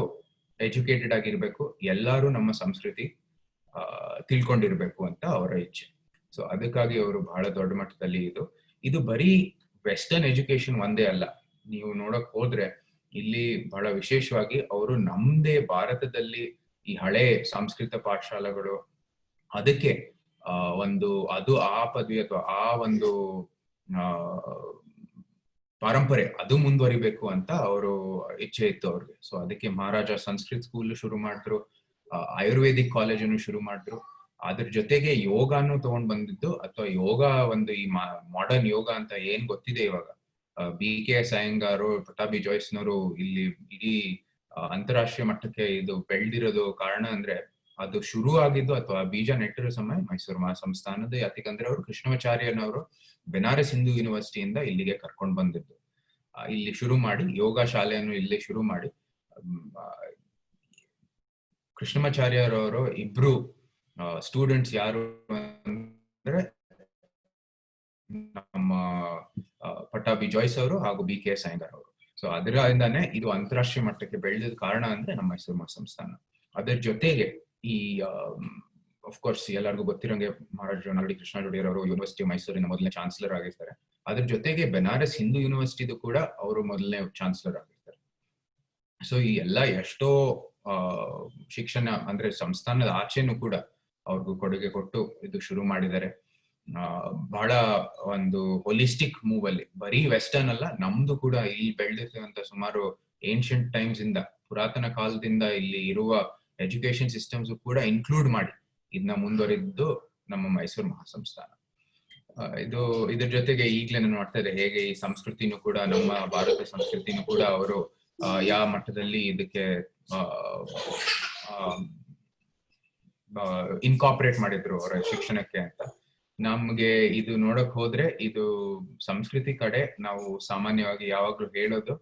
ಎಜುಕೇಟೆಡ್ ಆಗಿರ್ಬೇಕು, ಎಲ್ಲಾರು ನಮ್ಮ ಸಂಸ್ಕೃತಿ ತಿಳ್ಕೊಂಡಿರ್ಬೇಕು ಅಂತ ಅವರ ಇಚ್ಛೆ. ಸೊ ಅದಕ್ಕಾಗಿ ಅವರು ಬಹಳ ದೊಡ್ಡ ಮಟ್ಟದಲ್ಲಿ ಇದು ಬರೀ ವೆಸ್ಟರ್ನ್ ಎಜುಕೇಶನ್ ಒಂದೇ ಅಲ್ಲ. ನೀವು ನೋಡಕ್ ಹೋದ್ರೆ ಇಲ್ಲಿ ಬಹಳ ವಿಶೇಷವಾಗಿ ಅವರು ನಮ್ದೇ ಭಾರತದಲ್ಲಿ ಈ ಹಳೆ ಸಂಸ್ಕೃತ ಪಾಠಶಾಲೆಗಳು ಅದಕ್ಕೆ ಅದು ಆ ಪದವಿ ಅಥವಾ ಆ ಒಂದು ಪರಂಪರೆ ಅದು ಮುಂದುವರಿಬೇಕು ಅಂತ ಅವರು ಇಚ್ಛೆ ಇತ್ತು ಅವ್ರಿಗೆ. ಸೊ ಅದಕ್ಕೆ ಮಹಾರಾಜ ಸಂಸ್ಕೃತ್ ಸ್ಕೂಲ್ ಶುರು ಮಾಡಿದ್ರು, ಆಯುರ್ವೇದಿಕ್ ಕಾಲೇಜನ್ನು ಶುರು ಮಾಡಿದ್ರು. ಅದ್ರ ಜೊತೆಗೆ ಯೋಗಾನು ತಗೊಂಡ್ ಬಂದಿದ್ದು, ಅಥವಾ ಯೋಗ ಒಂದು ಈ ಮಾಡರ್ನ್ ಯೋಗ ಅಂತ ಏನ್ ಗೊತ್ತಿದೆ ಇವಾಗ, BKS ಅಯ್ಯಂಗಾರು, ಪಟಾಬಿ ಜಾಯ್ಸ್ನವರು ಇಲ್ಲಿ ಇಡೀ ಅಂತಾರಾಷ್ಟ್ರೀಯ ಮಟ್ಟಕ್ಕೆ ಇದು ಬೆಳೆದಿರೋದು ಕಾರಣ ಅಂದ್ರೆ ಅದು ಶುರು ಆಗಿದ್ದು ಅಥವಾ ಬೀಜ ನೆಟ್ಟಿರೋ ಸಮಯ ಮೈಸೂರು ಮಹಾಸಂಸ್ಥಾನದ. ಯಾಕಂದ್ರೆ ಅವರು ಕೃಷ್ಣಮಾಚಾರ್ಯನವರು ಬೆನಾರಸ್ ಹಿಂದೂ ಯೂನಿವರ್ಸಿಟಿಯಿಂದ ಇಲ್ಲಿಗೆ ಕರ್ಕೊಂಡು ಬಂದಿದ್ದು. ಇಲ್ಲಿ ಶುರು ಮಾಡಿ ಯೋಗ ಶಾಲೆಯನ್ನು ಇಲ್ಲಿ ಶುರು ಮಾಡಿ ಕೃಷ್ಣಮಾಚಾರ್ಯರವರು ಇಬ್ರು ಸ್ಟೂಡೆಂಟ್ಸ್ ಯಾರು ಅಂದ್ರೆ ನಮ್ಮ ಪಟಾಬಿ ಜಾಯ್ಸ್ ಅವರು ಹಾಗೂ BKS ಅಯ್ಯಂಗಾರ್ ಅವರು. ಸೊ ಅದರಿಂದಾನೇ ಇದು ಅಂತಾರಾಷ್ಟ್ರೀಯ ಮಟ್ಟಕ್ಕೆ ಬೆಳೆದ ಕಾರಣ ಅಂದ್ರೆ ನಮ್ಮ ಮೈಸೂರು ಮಹಾಸಂಸ್ಥಾನ. ಅದರ ಜೊತೆಗೆ ಈ ಅಫ್ಕೋರ್ಸ್ ಎಲ್ಲರಿಗೂ ಗೊತ್ತಿರೋಂಗೆ ಮಹಾರಾಜ ನಾಲ್ವಡಿ ಕೃಷ್ಣರಾಜ ಒಡೆಯರ್ ಅವರು ಯೂನಿವರ್ಸಿಟಿ ಮೈಸೂರಿನ ಮೊದಲನೇ ಚಾನ್ಸಲರ್ ಆಗಿರ್ತಾರೆ. ಅದ್ರ ಜೊತೆಗೆ ಬೆನಾರಸ್ ಹಿಂದೂ ಯೂನಿವರ್ಸಿಟಿದು ಕೂಡ ಅವರು ಮೊದಲನೇ ಚಾನ್ಸಲರ್ ಆಗಿರ್ತಾರೆ. ಸೊ ಈ ಎಲ್ಲ ಎಷ್ಟೋ ಶಿಕ್ಷಣ ಅಂದ್ರೆ ಸಂಸ್ಥಾನದ ಆಚೆನೂ ಕೂಡ ಅವ್ರಿಗೂ ಕೊಡುಗೆ ಕೊಟ್ಟು ಇದು ಶುರು ಮಾಡಿದ್ದಾರೆ. ಬಹಳ ಒಂದು ಹೋಲಿಸ್ಟಿಕ್ ಮೂವ್ ಅಲ್ಲಿ, ಬರೀ ವೆಸ್ಟರ್ನ್ ಅಲ್ಲ, ನಮ್ದು ಕೂಡ ಇಲ್ಲಿ ಬೆಳೆದಿರ್ತಕ್ಕಂಥ ಸುಮಾರು ಏನ್ಷಿಯಂಟ್ ಟೈಮ್ಸ್ ಇಂದ, ಪುರಾತನ ಕಾಲದಿಂದ ಇಲ್ಲಿ ಇರುವ ಎಜುಕೇಶನ್ ಸಿಸ್ಟಮ್ಸ್ ಕೂಡ ಇನ್ಕ್ಲೂಡ್ ಮಾಡಿ ಇದನ್ನ ಮುಂದುವರಿದ್ದು ನಮ್ಮ ಮೈಸೂರು ಮಹಾಸಂಸ್ಥಾನ. ಇದ್ರ ಜೊತೆಗೆ ಈಗ್ಲೇ ನಾನು ಮಾಡ್ತಾ ಇದ್ದೆ ಹೇಗೆ ಈ ಸಂಸ್ಕೃತಿನೂ ಕೂಡ, ನಮ್ಮ ಭಾರತ ಸಂಸ್ಕೃತಿನೂ ಕೂಡ ಅವರು ಯಾವ ಮಟ್ಟದಲ್ಲಿ ಇದಕ್ಕೆ ಇನ್ಕಾರ್ಪೊರೇಟ್ ಮಾಡಿದ್ರು ಅವರ ಶಿಕ್ಷಣಕ್ಕೆ ಅಂತ. ನಮ್ಗೆ ಇದು ನೋಡಕ್ ಹೋದ್ರೆ ಇದು ಸಂಸ್ಕೃತಿ ಕಡೆ ನಾವು ಸಾಮಾನ್ಯವಾಗಿ ಯಾವಾಗ್ಲೂ ಹೇಳೋದು,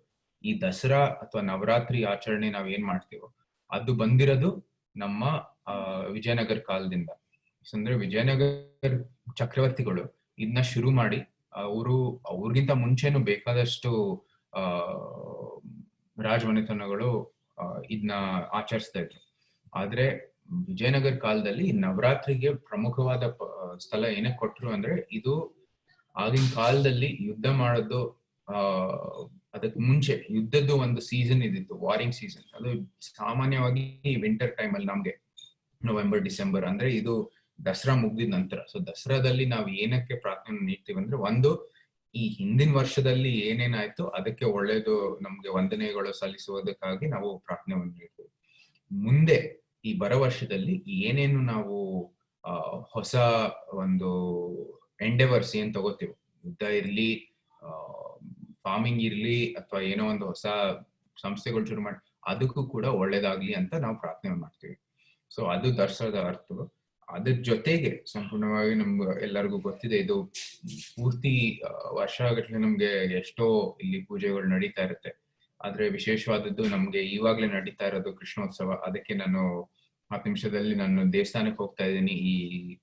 ಈ ದಸರಾ ಅಥವಾ ನವರಾತ್ರಿ ಆಚರಣೆ ನಾವ್ ಏನ್ ಮಾಡ್ತೀವೋ ಅದು ಬಂದಿರೋದು ನಮ್ಮ ವಿಜಯನಗರ ಕಾಲದಿಂದ. ಅಂದ್ರೆ ವಿಜಯನಗರ ಚಕ್ರವರ್ತಿಗಳು ಇದನ್ನ ಶುರು ಮಾಡಿ ಅವ್ರಿಗಿಂತ ಮುಂಚೆನೂ ಬೇಕಾದಷ್ಟು ರಾಜಮನೆತನಗಳು ಇದನ್ನ ಆಚರಿಸ್ತಾ ಇದ್ರು. ಆದ್ರೆ ವಿಜಯನಗರ ಕಾಲದಲ್ಲಿ ನವರಾತ್ರಿಗೆ ಪ್ರಮುಖವಾದ ಸ್ಥಳ ಏನಕ್ಕೆ ಕೊಟ್ರು ಅಂದ್ರೆ, ಇದು ಆಗಿನ ಕಾಲದಲ್ಲಿ ಯುದ್ಧ ಮಾಡೋದು, ಅದಕ್ಕೆ ಮುಂಚೆ ಯುದ್ಧದ್ದು ಒಂದು ಸೀಸನ್ ಇದಿತ್ತು, ವಾರಿಂಗ್ ಸೀಸನ್. ಅದು ಸಾಮಾನ್ಯವಾಗಿ ವಿಂಟರ್ ಟೈಮ್ ಅಲ್ಲಿ ನಮ್ಗೆ ನವೆಂಬರ್ ಡಿಸೆಂಬರ್, ಅಂದ್ರೆ ಇದು ದಸರಾ ಮುಗ್ದಿದ ನಂತರ. ಸೊ ದಸರಾದಲ್ಲಿ ನಾವು ಏನಕ್ಕೆ ಪ್ರಾರ್ಥನೆ ನೀಡ್ತೀವಿ ಅಂದ್ರೆ, ಒಂದು ಈ ಹಿಂದಿನ ವರ್ಷದಲ್ಲಿ ಏನೇನಾಯ್ತು ಅದಕ್ಕೆ ಒಳ್ಳೇದು ನಮ್ಗೆ ವಂದನೆಗಳು ಸಲ್ಲಿಸುವುದಕ್ಕಾಗಿ ನಾವು ಪ್ರಾರ್ಥನೆಯನ್ನು ನೀಡ್ತೀವಿ. ಮುಂದೆ ಈ ಬರೋ ವರ್ಷದಲ್ಲಿ ಏನೇನು ನಾವು ಹೊಸ ಒಂದು ಎಂಡೆವರ್ಸ್ ಏನ್ ತಗೋತೀವಿ, ಯುದ್ಧ ಇರ್ಲಿ, ಫಾರ್ಮಿಂಗ್ ಇರ್ಲಿ, ಅಥವಾ ಏನೋ ಒಂದು ಹೊಸ ಸಂಸ್ಥೆಗಳು ಶುರು ಮಾಡಿ, ಅದಕ್ಕೂ ಕೂಡ ಒಳ್ಳೇದಾಗ್ಲಿ ಅಂತ ನಾವು ಪ್ರಾರ್ಥನೆ ಮಾಡ್ತೀವಿ. ಸೊ ಅದು ದಸರಾದ ಅರ್ಥ. ಅದ್ರ ಜೊತೆಗೆ ಸಂಪೂರ್ಣವಾಗಿ ನಮ್ಗೆ ಎಲ್ಲರಿಗೂ ಗೊತ್ತಿದೆ, ಇದು ಪೂರ್ತಿ ವರ್ಷಗಟ್ಟಲೆ ನಮ್ಗೆ ಎಷ್ಟೋ ಇಲ್ಲಿ ಪೂಜೆಗಳು ನಡೀತಾ ಇರುತ್ತೆ. ಆದ್ರೆ ವಿಶೇಷವಾದದ್ದು ನಮ್ಗೆ ಇವಾಗ್ಲೇ ನಡೀತಾ ಇರೋದು ಕೃಷ್ಣೋತ್ಸವ. ಅದಕ್ಕೆ ನಾನು 10 ನಿಮಿಷದಲ್ಲಿ ನಾನು ದೇವಸ್ಥಾನಕ್ಕೆ ಹೋಗ್ತಾ ಇದ್ದೀನಿ. ಈ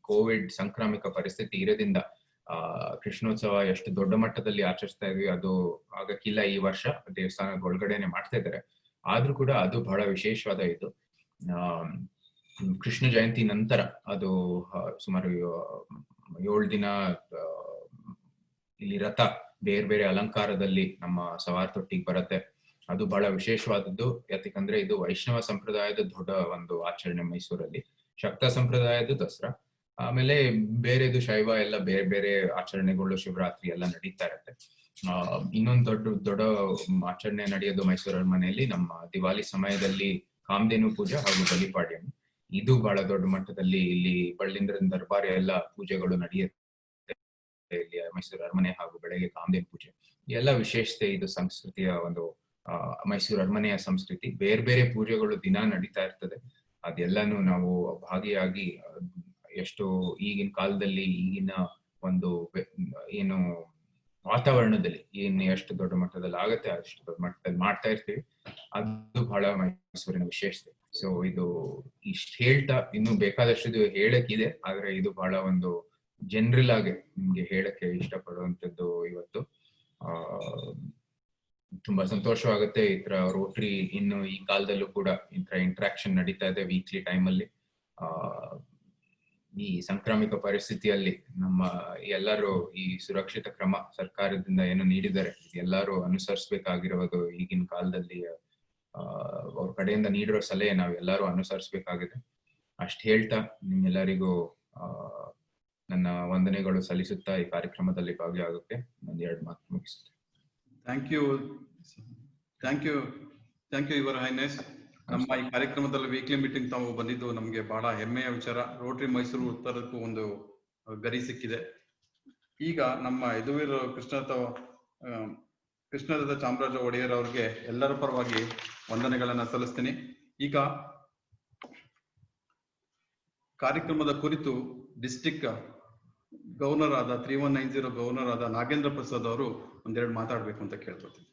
ಕೋವಿಡ್ ಸಾಂಕ್ರಾಮಿಕ ಪರಿಸ್ಥಿತಿ ಇರೋದ್ರಿಂದ ಕೃಷ್ಣೋತ್ಸವ ಎಷ್ಟು ದೊಡ್ಡ ಮಟ್ಟದಲ್ಲಿ ಆಚರಿಸ್ತಾ ಇದ್ವಿ ಅದು ಆಗಕ್ಕಿಲ್ಲ. ಈ ವರ್ಷ ದೇವಸ್ಥಾನದ ಒಳಗಡೆನೆ ಮಾಡ್ತಾ ಇದ್ದಾರೆ. ಆದ್ರೂ ಕೂಡ ಅದು ಬಹಳ ವಿಶೇಷವಾದ ಇದು. ಕೃಷ್ಣ ಜಯಂತಿ ನಂತರ ಅದು ಸುಮಾರು 7 ದಿನ ಇಲ್ಲಿ ರಥ ಬೇರೆ ಬೇರೆ ಅಲಂಕಾರದಲ್ಲಿ ನಮ್ಮ ಸವಾರ್ ತೊಟ್ಟಿಗೆ ಬರುತ್ತೆ. ಅದು ಬಹಳ ವಿಶೇಷವಾದದ್ದು. ಯಾಕಂದ್ರೆ ಇದು ವೈಷ್ಣವ ಸಂಪ್ರದಾಯದ ದೊಡ್ಡ ಒಂದು ಆಚರಣೆ ಮೈಸೂರಲ್ಲಿ. ಶಕ್ತ ಸಂಪ್ರದಾಯದ ದಸರಾ, ಆಮೇಲೆ ಬೇರೆದು ಶೈವ ಎಲ್ಲ ಬೇರೆ ಬೇರೆ ಆಚರಣೆಗಳು, ಶಿವರಾತ್ರಿ ಎಲ್ಲ ನಡೀತಾ ಇರುತ್ತೆ. ಇನ್ನೊಂದು ದೊಡ್ಡ ಆಚರಣೆ ನಡೆಯೋದು ಮೈಸೂರು ಅರಮನೆಯಲ್ಲಿ ನಮ್ಮ ದಿವಾಲಿ ಸಮಯದಲ್ಲಿ ಕಾಮಧೇನು ಪೂಜೆ ಹಾಗೂ ಬಲಿಪಾಡ್ಯಮಿ. ಇದು ಬಹಳ ದೊಡ್ಡ ಮಟ್ಟದಲ್ಲಿ ಇಲ್ಲಿ ಬಳ್ಳಿಂದ್ರನ್ ದರ್ಬಾರ್ ಎಲ್ಲ ಪೂಜೆಗಳು ನಡೆಯುತ್ತೆ ಇಲ್ಲಿ ಮೈಸೂರು ಅರಮನೆ, ಹಾಗೂ ಬೆಳಗ್ಗೆ ಕಾಮಧೇನು ಪೂಜೆ. ಎಲ್ಲ ವಿಶೇಷತೆ ಇದು ಸಂಸ್ಕೃತಿಯ ಒಂದು ಮೈಸೂರು ಅರಮನೆಯ ಸಂಸ್ಕೃತಿ. ಬೇರೆ ಬೇರೆ ಪೂಜೆಗಳು ದಿನ ನಡೀತಾ ಇರ್ತದೆ. ಅದೆಲ್ಲಾನು ನಾವು ಭಾಗಿಯಾಗಿ ಎಷ್ಟು ಈಗಿನ ಕಾಲದಲ್ಲಿ ಈಗಿನ ಒಂದು ಏನು ವಾತಾವರಣದಲ್ಲಿ ಎಷ್ಟು ದೊಡ್ಡ ಮಟ್ಟದಲ್ಲಿ ಆಗತ್ತೆ ಅಷ್ಟು ದೊಡ್ಡ ಮಟ್ಟದಲ್ಲಿ ಮಾಡ್ತಾ ಇರ್ತೀವಿ. ಅದು ಬಹಳ ಮೈಸೂರಿನ ವಿಶೇಷತೆ. ಸೊ ಇದು ಇಷ್ಟ ಹೇಳ್ತಾ ಇನ್ನು ಬೇಕಾದಷ್ಟು ಹೇಳಕ್ಕಿದೆ, ಆದ್ರೆ ಇದು ಬಹಳ ಒಂದು ಜನರಲ್ ಆಗಿ ನಿಮ್ಗೆ ಹೇಳಕ್ಕೆ ಇಷ್ಟಪಡುವಂತದ್ದು ಇವತ್ತು. ತುಂಬಾ ಸಂತೋಷವಾಗುತ್ತೆ. ಈ ತರ ರೋಟರಿ ಇನ್ನು ಈ ಕಾಲದಲ್ಲೂ ಕೂಡ ಈ ತರ ಇಂಟ್ರಾಕ್ಷನ್ ನಡೀತಾ ಇದೆ ವೀಕ್ಲಿ ಟೈಮಲ್ಲಿ. ಈ ಸಾಂಕ್ರಾಮಿಕ ಪರಿಸ್ಥಿತಿಯಲ್ಲಿ ನಮ್ಮ ಎಲ್ಲರೂ ಈ ಸುರಕ್ಷಿತ ಕ್ರಮ ಸರ್ಕಾರದಿಂದ ಏನು ನೀಡಿದ್ದಾರೆ ಎಲ್ಲರೂ ಅನುಸರಿಸಬೇಕಾಗಿರೋದು. ಈಗಿನ ಕಾಲದಲ್ಲಿ ಅವ್ರ ಕಡೆಯಿಂದ ನೀಡಿರೋ ಸಲಹೆ ನಾವು ಎಲ್ಲರೂ ಅನುಸರಿಸಬೇಕಾಗಿದೆ. ಅಷ್ಟ್ ಹೇಳ್ತಾ ನಿಮ್ಮೆಲ್ಲರಿಗೂ ನನ್ನ ವಂದನೆಗಳು ಸಲ್ಲಿಸುತ್ತಾ ಈ ಕಾರ್ಯಕ್ರಮದಲ್ಲಿ ಭಾಗಿಯಾಗುತ್ತೆ ಒಂದೆರಡು ಮಾತು ಮುಗಿಸುತ್ತೆ. Thank you your highness. ನಮ್ಮ ಈ ಕಾರ್ಯಕ್ರಮದಲ್ಲಿ ವೀಕ್ಲಿ ಮೀಟಿಂಗ್ ತಾವು ಬಂದಿದ್ದು ನಮಗೆ ಬಹಳ ಹೆಮ್ಮೆಯ ವಿಚಾರ. ರೋಟರಿ ಮೈಸೂರು ಉತ್ತರಕ್ಕೂ ಒಂದು ಗರಿ ಸಿಕ್ಕಿದೆ. ಈಗ ನಮ್ಮ ಯದುವೀರ್ ಕೃಷ್ಣದತ್ತ ಚಾಮರಾಜ ಒಡೆಯರ್ ಅವ್ರಿಗೆ ಎಲ್ಲರ ಪರವಾಗಿ ವಂದನೆಗಳನ್ನ ಸಲ್ಲಿಸ್ತೀನಿ. ಈಗ ಕಾರ್ಯಕ್ರಮದ ಕುರಿತು ಡಿಸ್ಟ್ರಿಕ್ಟ್ ಗವರ್ನರ್ ಆದ 3190 ಗವರ್ನರ್ ಆದ ನಾಗೇಂದ್ರ ಪ್ರಸಾದ್ ಅವರು ಒಂದೆರಡು ಮಾತಾಡ್ಬೇಕು ಅಂತ ಕೇಳ್ಕೊಳ್ತೀನಿ.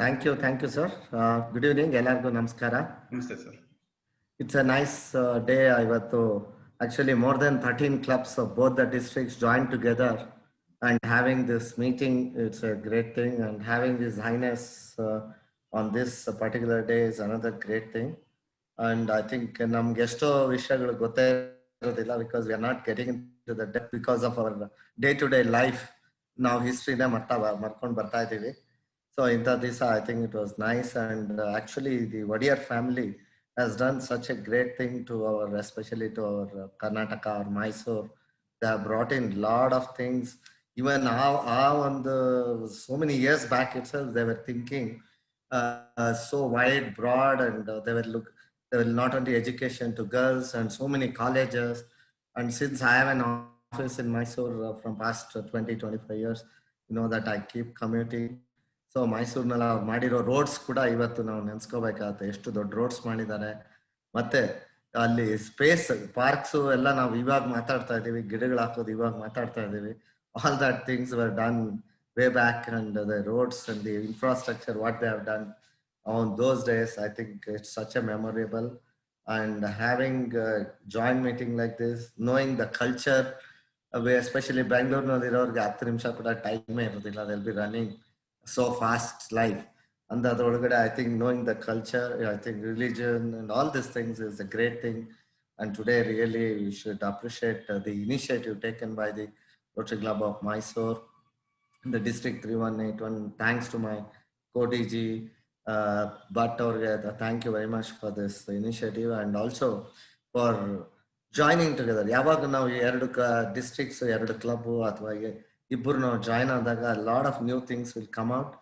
Thank you, sir. Good evening, ಎಲ್ಲರಿಗೂ ನಮಸ್ಕಾರ. ನಮಸ್ತೆ sir. It's a nice day. ಇವತ್ತು actually more than 13 clubs of both the districts joined together and having this meeting. It's a great thing, and having His Highness on this particular day is another great thing. And I think ನಮ್ಗೆ ಎಷ್ಟೋ ವಿಷಯಗಳು ಗೊತ್ತೇ ಇರೋದಿಲ್ಲ because we are not getting into the depth because of our day-to-day life. ನಾವು ಹಿಸ್ಟ್ರಿನ ಮರ್ಕೊಂಡು ಬರ್ತಾ ಇದ್ದೀವಿ. So in this, I think it was nice, and actually the Wadiyar family has done such a great thing to our, especially to our Karnataka or Mysore. They have brought in lot of things. Even on the so many years back itself, they were thinking so wide, broad, and they will not only education to girls and so many colleges. And since I have an office in Mysore from past 20-25 years, you know that I keep commuting. So ಮೈಸೂರಿನಲ್ಲಿ ಅವ್ರು ಮಾಡಿರೋ roads ಕೂಡ ಇವತ್ತು ನಾವು ನೆನ್ಸ್ಕೋಬೇಕಾಗತ್ತೆ. ಎಷ್ಟು ದೊಡ್ಡ roads ಮಾಡಿದ್ದಾರೆ. ಮತ್ತೆ ಅಲ್ಲಿ ಸ್ಪೇಸ್ ಪಾರ್ಕ್ಸು ಎಲ್ಲ ನಾವು ಇವಾಗ ಮಾತಾಡ್ತಾ ಇದ್ದೀವಿ, ಗಿಡಗಳು ಹಾಕೋದು ಇವಾಗ ಮಾತಾಡ್ತಾ ಇದ್ದೀವಿ. All that things were done way back, and the roads and the infrastructure what they have done on those days. I think it's such a memorable. And having joint meeting like this, knowing the culture, especially ಬೆಂಗಳೂರಿನಲ್ಲಿ ಇರೋರಿಗೆ 10 ನಿಮಿಷ ಕೂಡ ಟೈಮೇ ಇರೋದಿಲ್ಲ. They'll be running so fast life, and I think knowing the culture, I think religion and all these things is a great thing. And today really we should appreciate the initiative taken by the Rotary Club of Mysore, the district 3181. Thanks to my co-DG Bhatt aurge, thank you very much for this initiative, and also for joining together. Yavaga now ಎರಡು districts ಎರಡು club ಅಥವಾ ಇಬ್ಬರು ನಾವು join ಆದಾಗ lot of new things will come out,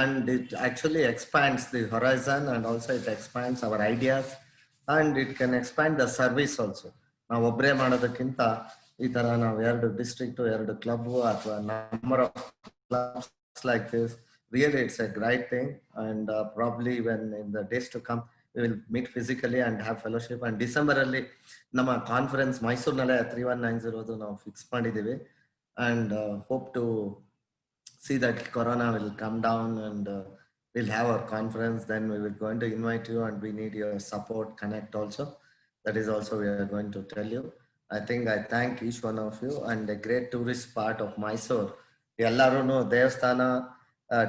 and it actually expands the horizon, and also it expands our ideas, and it can expand the service also. ನಾವು ಒಬ್ಬರೇ ಮಾಡೋದಕ್ಕಿಂತ ಈ ತರ ನಾವು ಎರಡು ಡಿಸ್ಟ್ರಿಕ್ಟ್ ಎರಡು ಕ್ಲಬ್ ಅಥವಾ number of clubs like this, really it's a great thing. And probably when in the days to come we will meet physically and have fellowship. And December ಅಲ್ಲಿ ನಮ್ಮ ಕಾನ್ಫರೆನ್ಸ್ ಮೈಸೂರಿನಲ್ಲೇ 3190 ನಾವು ಫಿಕ್ಸ್ ಮಾಡಿದ್ದೀವಿ. And hope to see that Corona will come down, and we'll have our conference. Then we will going to invite you, and we need your support, connect also. That is also we are going to tell you. I think I thank each one of you, and a great tourist part of Mysore. Ellaru ದೇವಸ್ಥಾನ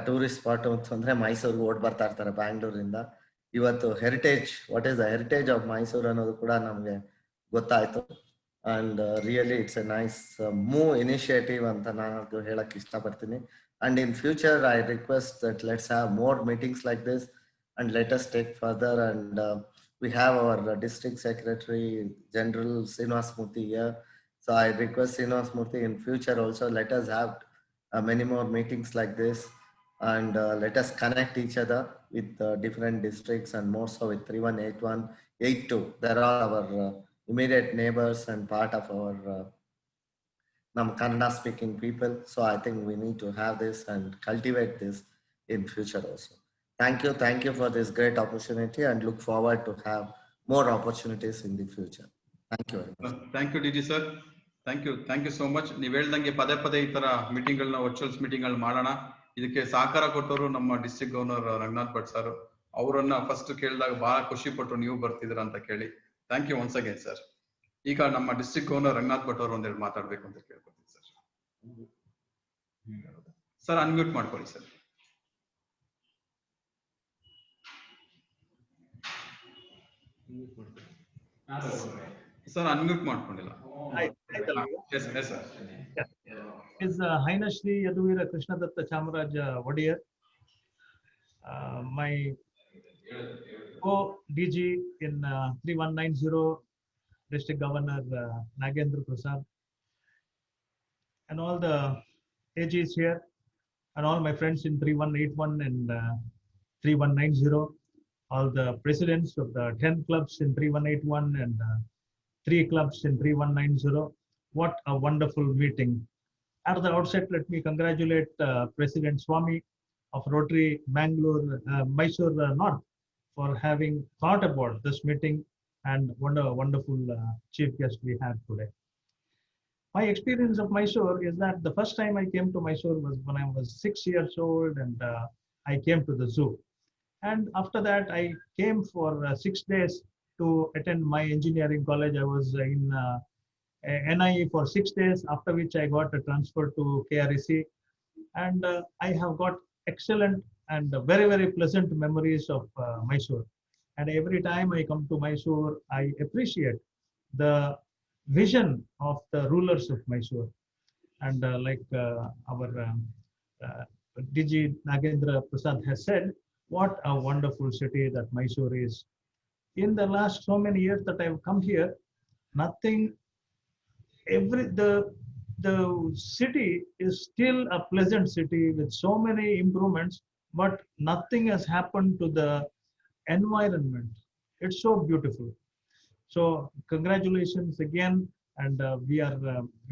tourist spot ಅಂತಂದ್ರೆ ಮೈಸೂರಿಗೆ ಓಡ್ ಬರ್ತಾ ಇರ್ತಾರೆ ಬ್ಯಾಂಗ್ಳೂರಿಂದ. ಇವತ್ತು heritage, what is the heritage of Mysuru ಅನ್ನೋದು ಕೂಡ ನಮ್ಗೆ ಗೊತ್ತಾಯ್ತು. And really, it's a nice move initiative ಅಂತ ನಾನು ಹೇಳಕ್ ಇಷ್ಟಪಡ್ತೀನಿ. And in future, I request that let's have more meetings like this and let us take further. And we have our district secretary, General Srinivas Murthy here. So I request Srinivas Murthy in future also, let us have many more meetings like this. And let us connect each other with different districts and more so with 3181, 82. There are our immediate neighbors and part of our Kannada speaking people. So I think we need to have this and cultivate this in future also. Thank you for this great opportunity and look forward to have more opportunities in the future. Thank you very much. Thank you, DG sir. Thank you so much. ನೀವು ಹೇಳ್ದಂಗೆ ಪದೇ ಈ ತರ ಮೀಟಿಂಗ್ಗಳನ್ನ ವರ್ಚುವಲ್ಸ್ ಮೀಟಿಂಗ್ಗಳು ಮಾಡೋಣ. ಇದಕ್ಕೆ ಸಹಕಾರ ಕೊಟ್ಟವರು ನಮ್ಮ district governor Ranganath Bhat sir. ಅವರನ್ನ ಫಸ್ಟ್ ಕೇಳಿದಾಗ ಬಹಳ ಖುಷಿ ಪಟ್ಟರು ನೀವು ಬರ್ತಿದ್ದೀರಾ ಅಂತ ಕೇಳಿ. Thank you once again sir. ಈಗ ನಮ್ಮ ಡಿಸ್ಟ್ರಿಕ್ಟ್ ಗವರ್ನರ್ ರಂಗನಾಥ್ ಭಟ್ ಅವರು ಒಂದೆರಡು ಮಾತಾಡ್ಬೇಕು ಅಂತ ಕೇಳ್ಕೊತೀನಿ ಸರ್. ಸರ್ ಅನ್ಮ್ಯೂಟ್ ಮಾಡ್ಕೊಳ್ಳಿ ಸರ್. ಸರ್ ಅನ್ಮ್ಯೂಟ್ ಮಾಡ್ಕೊಂಡಿಲ್ಲ. His Highness Shri Yaduvira Krishnadatta Chamaraj Wadiyar, my co-DG in 3190, District Governor Nagendra Prasad, and all the AGs here, and all my friends in 3181 and 3190, all the presidents of the 10 clubs in 3181 and 3 clubs in 3190. What a wonderful meeting. At the outset, let me congratulate President Swami of Rotary Bangalore, Mysore North, for having thought about this meeting, and what a wonderful chief guest we had today. My experience of Mysore is that the first time I came to Mysore was when I was 6 years old, and I came to the zoo. And after that, I came for 6 days to attend my engineering college. I was in NIE for 6 days, after which I got a transfer to KREC. And I have got excellent and very, very pleasant memories of Mysore. And every time I come to Mysore, I appreciate the vision of the rulers of Mysore. And like our DG Nagendra Prasad has said, what a wonderful city that Mysore is. In the last so many years that I've come here, nothing, the city is still a pleasant city with so many improvements, but nothing has happened to the environment. It's so beautiful. So congratulations again, and we are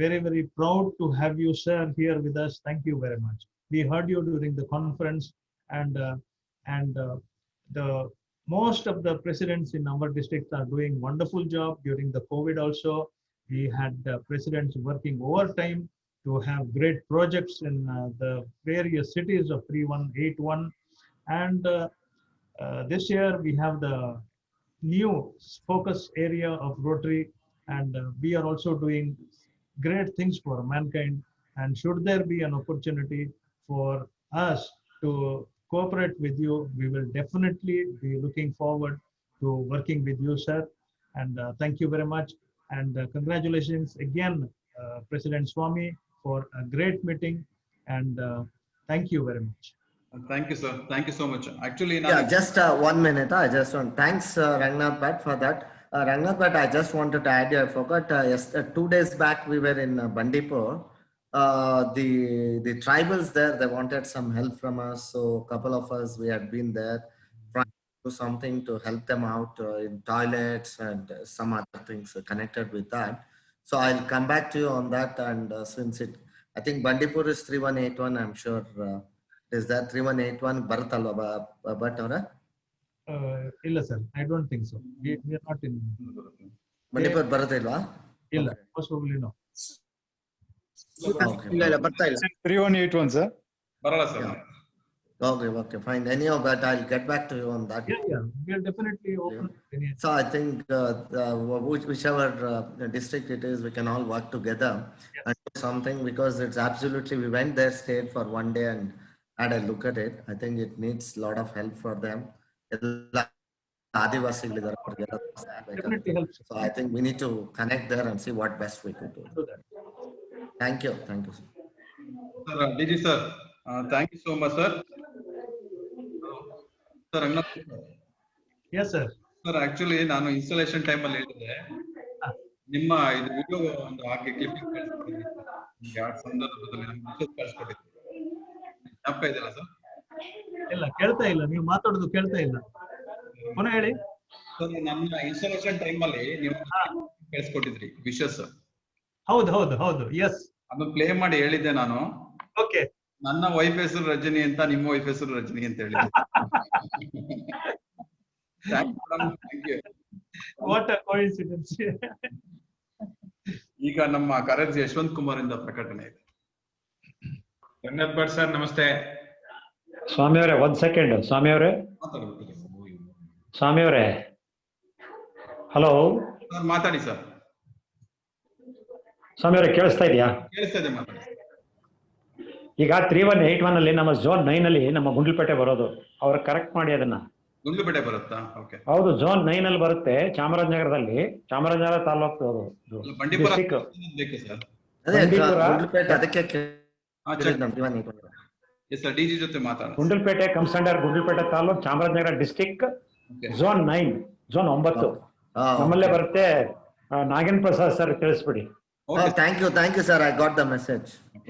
very, very proud to have you, sir, here with us. Thank you very much. We heard you during the conference, and the most of the presidents in our district are doing wonderful job during the COVID also. We had presidents working overtime to have great projects in the various cities of 3181. And this year we have the new focus area of Rotary, and we are also doing great things for mankind. And should there be an opportunity for us to cooperate with you, we will definitely be looking forward to working with you, sir. And thank you very much. And congratulations again, President Swami, for a great meeting. And thank you very much. Thank you, sir. Thank you so much. Actually, just 1 minute. I just want thanks Rangnath Bhatt for that. Rangnath Bhatt, I just wanted to add, I forgot. Yes, 2 days back we were in Bandipur. The tribals there, they wanted some help from us. So a couple of us, we had been there trying to do something to help them out in toilets and some other things connected with that. So I'll come back to you on that. And since I think Bandipur is 3181, I'm sure. Is that 3181 Bharatalva Bhatt avara? Illa sir, I don't think so. We are not in Bandipur Bharatilva? Illa, most probably no. ಇಲ್ಲ ಬರ್ತಾ ಇಲ್ಲ 3181 sir. ಬರಲ್ಲ sir. Okay, fine. Anyhow, but I'll get back to you on that. Yeah, we are definitely open. So I think whichever district it is, we can all work together and do something, because it's absolutely, we went there, stayed for 1 day and had a look at it. I think it needs a lot of help for them. ಆದಿವಾಸಿಗಳಿದ್ದಾರೆ ಅವ್ರಿಗೆಲ್ಲ Definitely helps. So I think we need to connect there and see what best we could do. Do that. Thank you. Thank you, sir. Sir, DG sir, thank you so much, sir. Sir, Rangnath. Yes, sir. Sir, actually ನಾನು installation time ಅಲ್ಲಿ ಹೇಳಿದೆ ನಿಮ್ಮ ಇದು video ಒಂದು ಹಾಗೆ clipping ಕಳಿಸ್ಕೊಟ್ಟಿದ್ದೆ ಯಾವ ಸಂದರ್ಭದಲ್ಲಿ ನಮ್ಗೆ ಮೆಸೇಜ್ ಕಳಿಸ್ಕೊಟ್ಟಿದ್ದೆ ಜ್ಞಾಪಕ ಇದೆಯಲ್ಲ ಸರ್? ಇಲ್ಲ, ಕೇಳ್ತಾ ಇಲ್ಲ, ನೀವು ಮಾತಾಡೋದು ಕೇಳ್ತಾ ಇಲ್ಲ, ಪುನಃ ಹೇಳಿ. ಸರ್, ನನ್ನ ಇನ್ಸ್ಟಾಲೇಷನ್ ಟೈಮ್ ಅಲ್ಲಿ ನೀವು ಕಳಿಸ್ಕೊಟ್ಟಿದ್ರಿ ವಿಶಸ್. ಹೌದು ಹೌದು ಹೌದು, ಎಸ್. ಅದನ್ನ ಪ್ಲೇ ಮಾಡಿ ಹೇಳಿದ್ದೆ ನಾನು. ಓಕೆ. ನನ್ನ ವೈಫ್ ಹೆಸರು ರಜನಿ ಅಂತ, ನಿಮ್ಮ ವೈಫ್ ಹೆಸರು ರಜನಿ ಅಂತ ಹೇಳಿದ್ದೆ. Thank you. What a coincidence. ಈಗ ನಮ್ಮ ಕಾರ್ಯದರ್ಶಿ ಯಶವಂತ್ ಕುಮಾರ್ ಇಂದ ಪ್ರಕಟಣೆ ಇದೆ. ರಂಗನಾಥ್ ಭಟ್ ಸರ್, ನಮಸ್ತೆ. ಸ್ವಾಮಿ ಅವರೇ, ಒಂದ್ ಸೆಕೆಂಡ್. ಸ್ವಾಮಿ ಅವರೇ, ಸ್ವಾಮಿ ಅವರೇ, ಹಲೋ ಮಾತಾಡಿ ಸರ್. ಸ್ವಾಮಿ ಅವರೇ, ಕೇಳಿಸ್ತಾ ಇದೆಯಾ? ಕೇಳಿಸ್ತಾ ಇದೆ, ಮಾತಾಡಿ. ಈಗ 3181 ಅಲ್ಲಿ ನಮ್ಮ ಝೋನ್ 9 ಅಲ್ಲಿ ನಮ್ಮ ಗುಂಡ್ಲುಪೇಟೆ ಬರೋದು, ಅವ್ರ ಕರೆಕ್ಟ್ ಮಾಡಿ ಅದನ್ನ. ಗುಂಡ್ಲುಪೇಟೆ ಬರುತ್ತಾ? ಓಕೆ. ಹೌದು, ಝೋನ್ 9 ಅಲ್ಲಿ ಬರುತ್ತೆ, ಚಾಮರಾಜನಗರದಲ್ಲಿ, ಚಾಮರಾಜನಗರ ತಾಲೂಕು ಅದು district. Gundlupet comes under Gundlupet taluk, Chamarajanagar district, zone 9, zone 9 ನಮ್ಮಲ್ಲೇ ಬರುತ್ತೆ. ನಾಗೇಂದ್ರ ಪ್ರಸಾದ್ ಸರ್ ತಿಳಿಸ್ಬಿಡಿ. Thank you, sir. I got the message.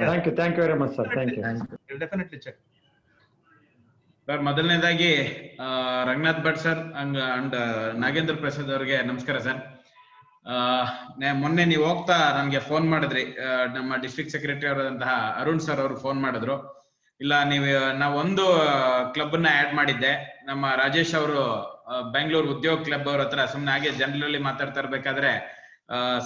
Thank you very much, sir. Thank you. We'll definitely check. Sir, ಮೊದಲನೇದಾಗಿ ರಂಗನಾಥ್ ಭಟ್ ಸರ್ ಅಂಡ್ ನಾಗೇಂದ್ರ ಪ್ರಸಾದ್ ಅವರಿಗೆ ನಮಸ್ಕಾರ ಸರ್. ಮೊನ್ನೆ ನೀವು ಹೋಗ್ತಾ ನಮ್ಗೆ ಫೋನ್ ಮಾಡಿದ್ರಿ, ನಮ್ಮ ಡಿಸ್ಟ್ರಿಕ್ಟ್ ಸೆಕ್ರೆಟರಿ ಅವರಾದಂತಹ ಅರುಣ್ ಸರ್ ಅವರು ಫೋನ್ ಮಾಡಿದ್ರು. ಇಲ್ಲ, ನಾವೊಂದು ಕ್ಲಬ್ ನ ಆಡ್ ಮಾಡಿದ್ದೆ, ನಮ್ಮ ರಾಜೇಶ್ ಅವರು ಬೆಂಗಳೂರು ಉದ್ಯೋಗ ಕ್ಲಬ್ ಅವ್ರ ಹತ್ರ ಸುಮ್ನೆ ಹಾಗೆ ಜನರಲಿ ಮಾತಾಡ್ತಾ ಇರ್ಬೇಕಾದ್ರೆ,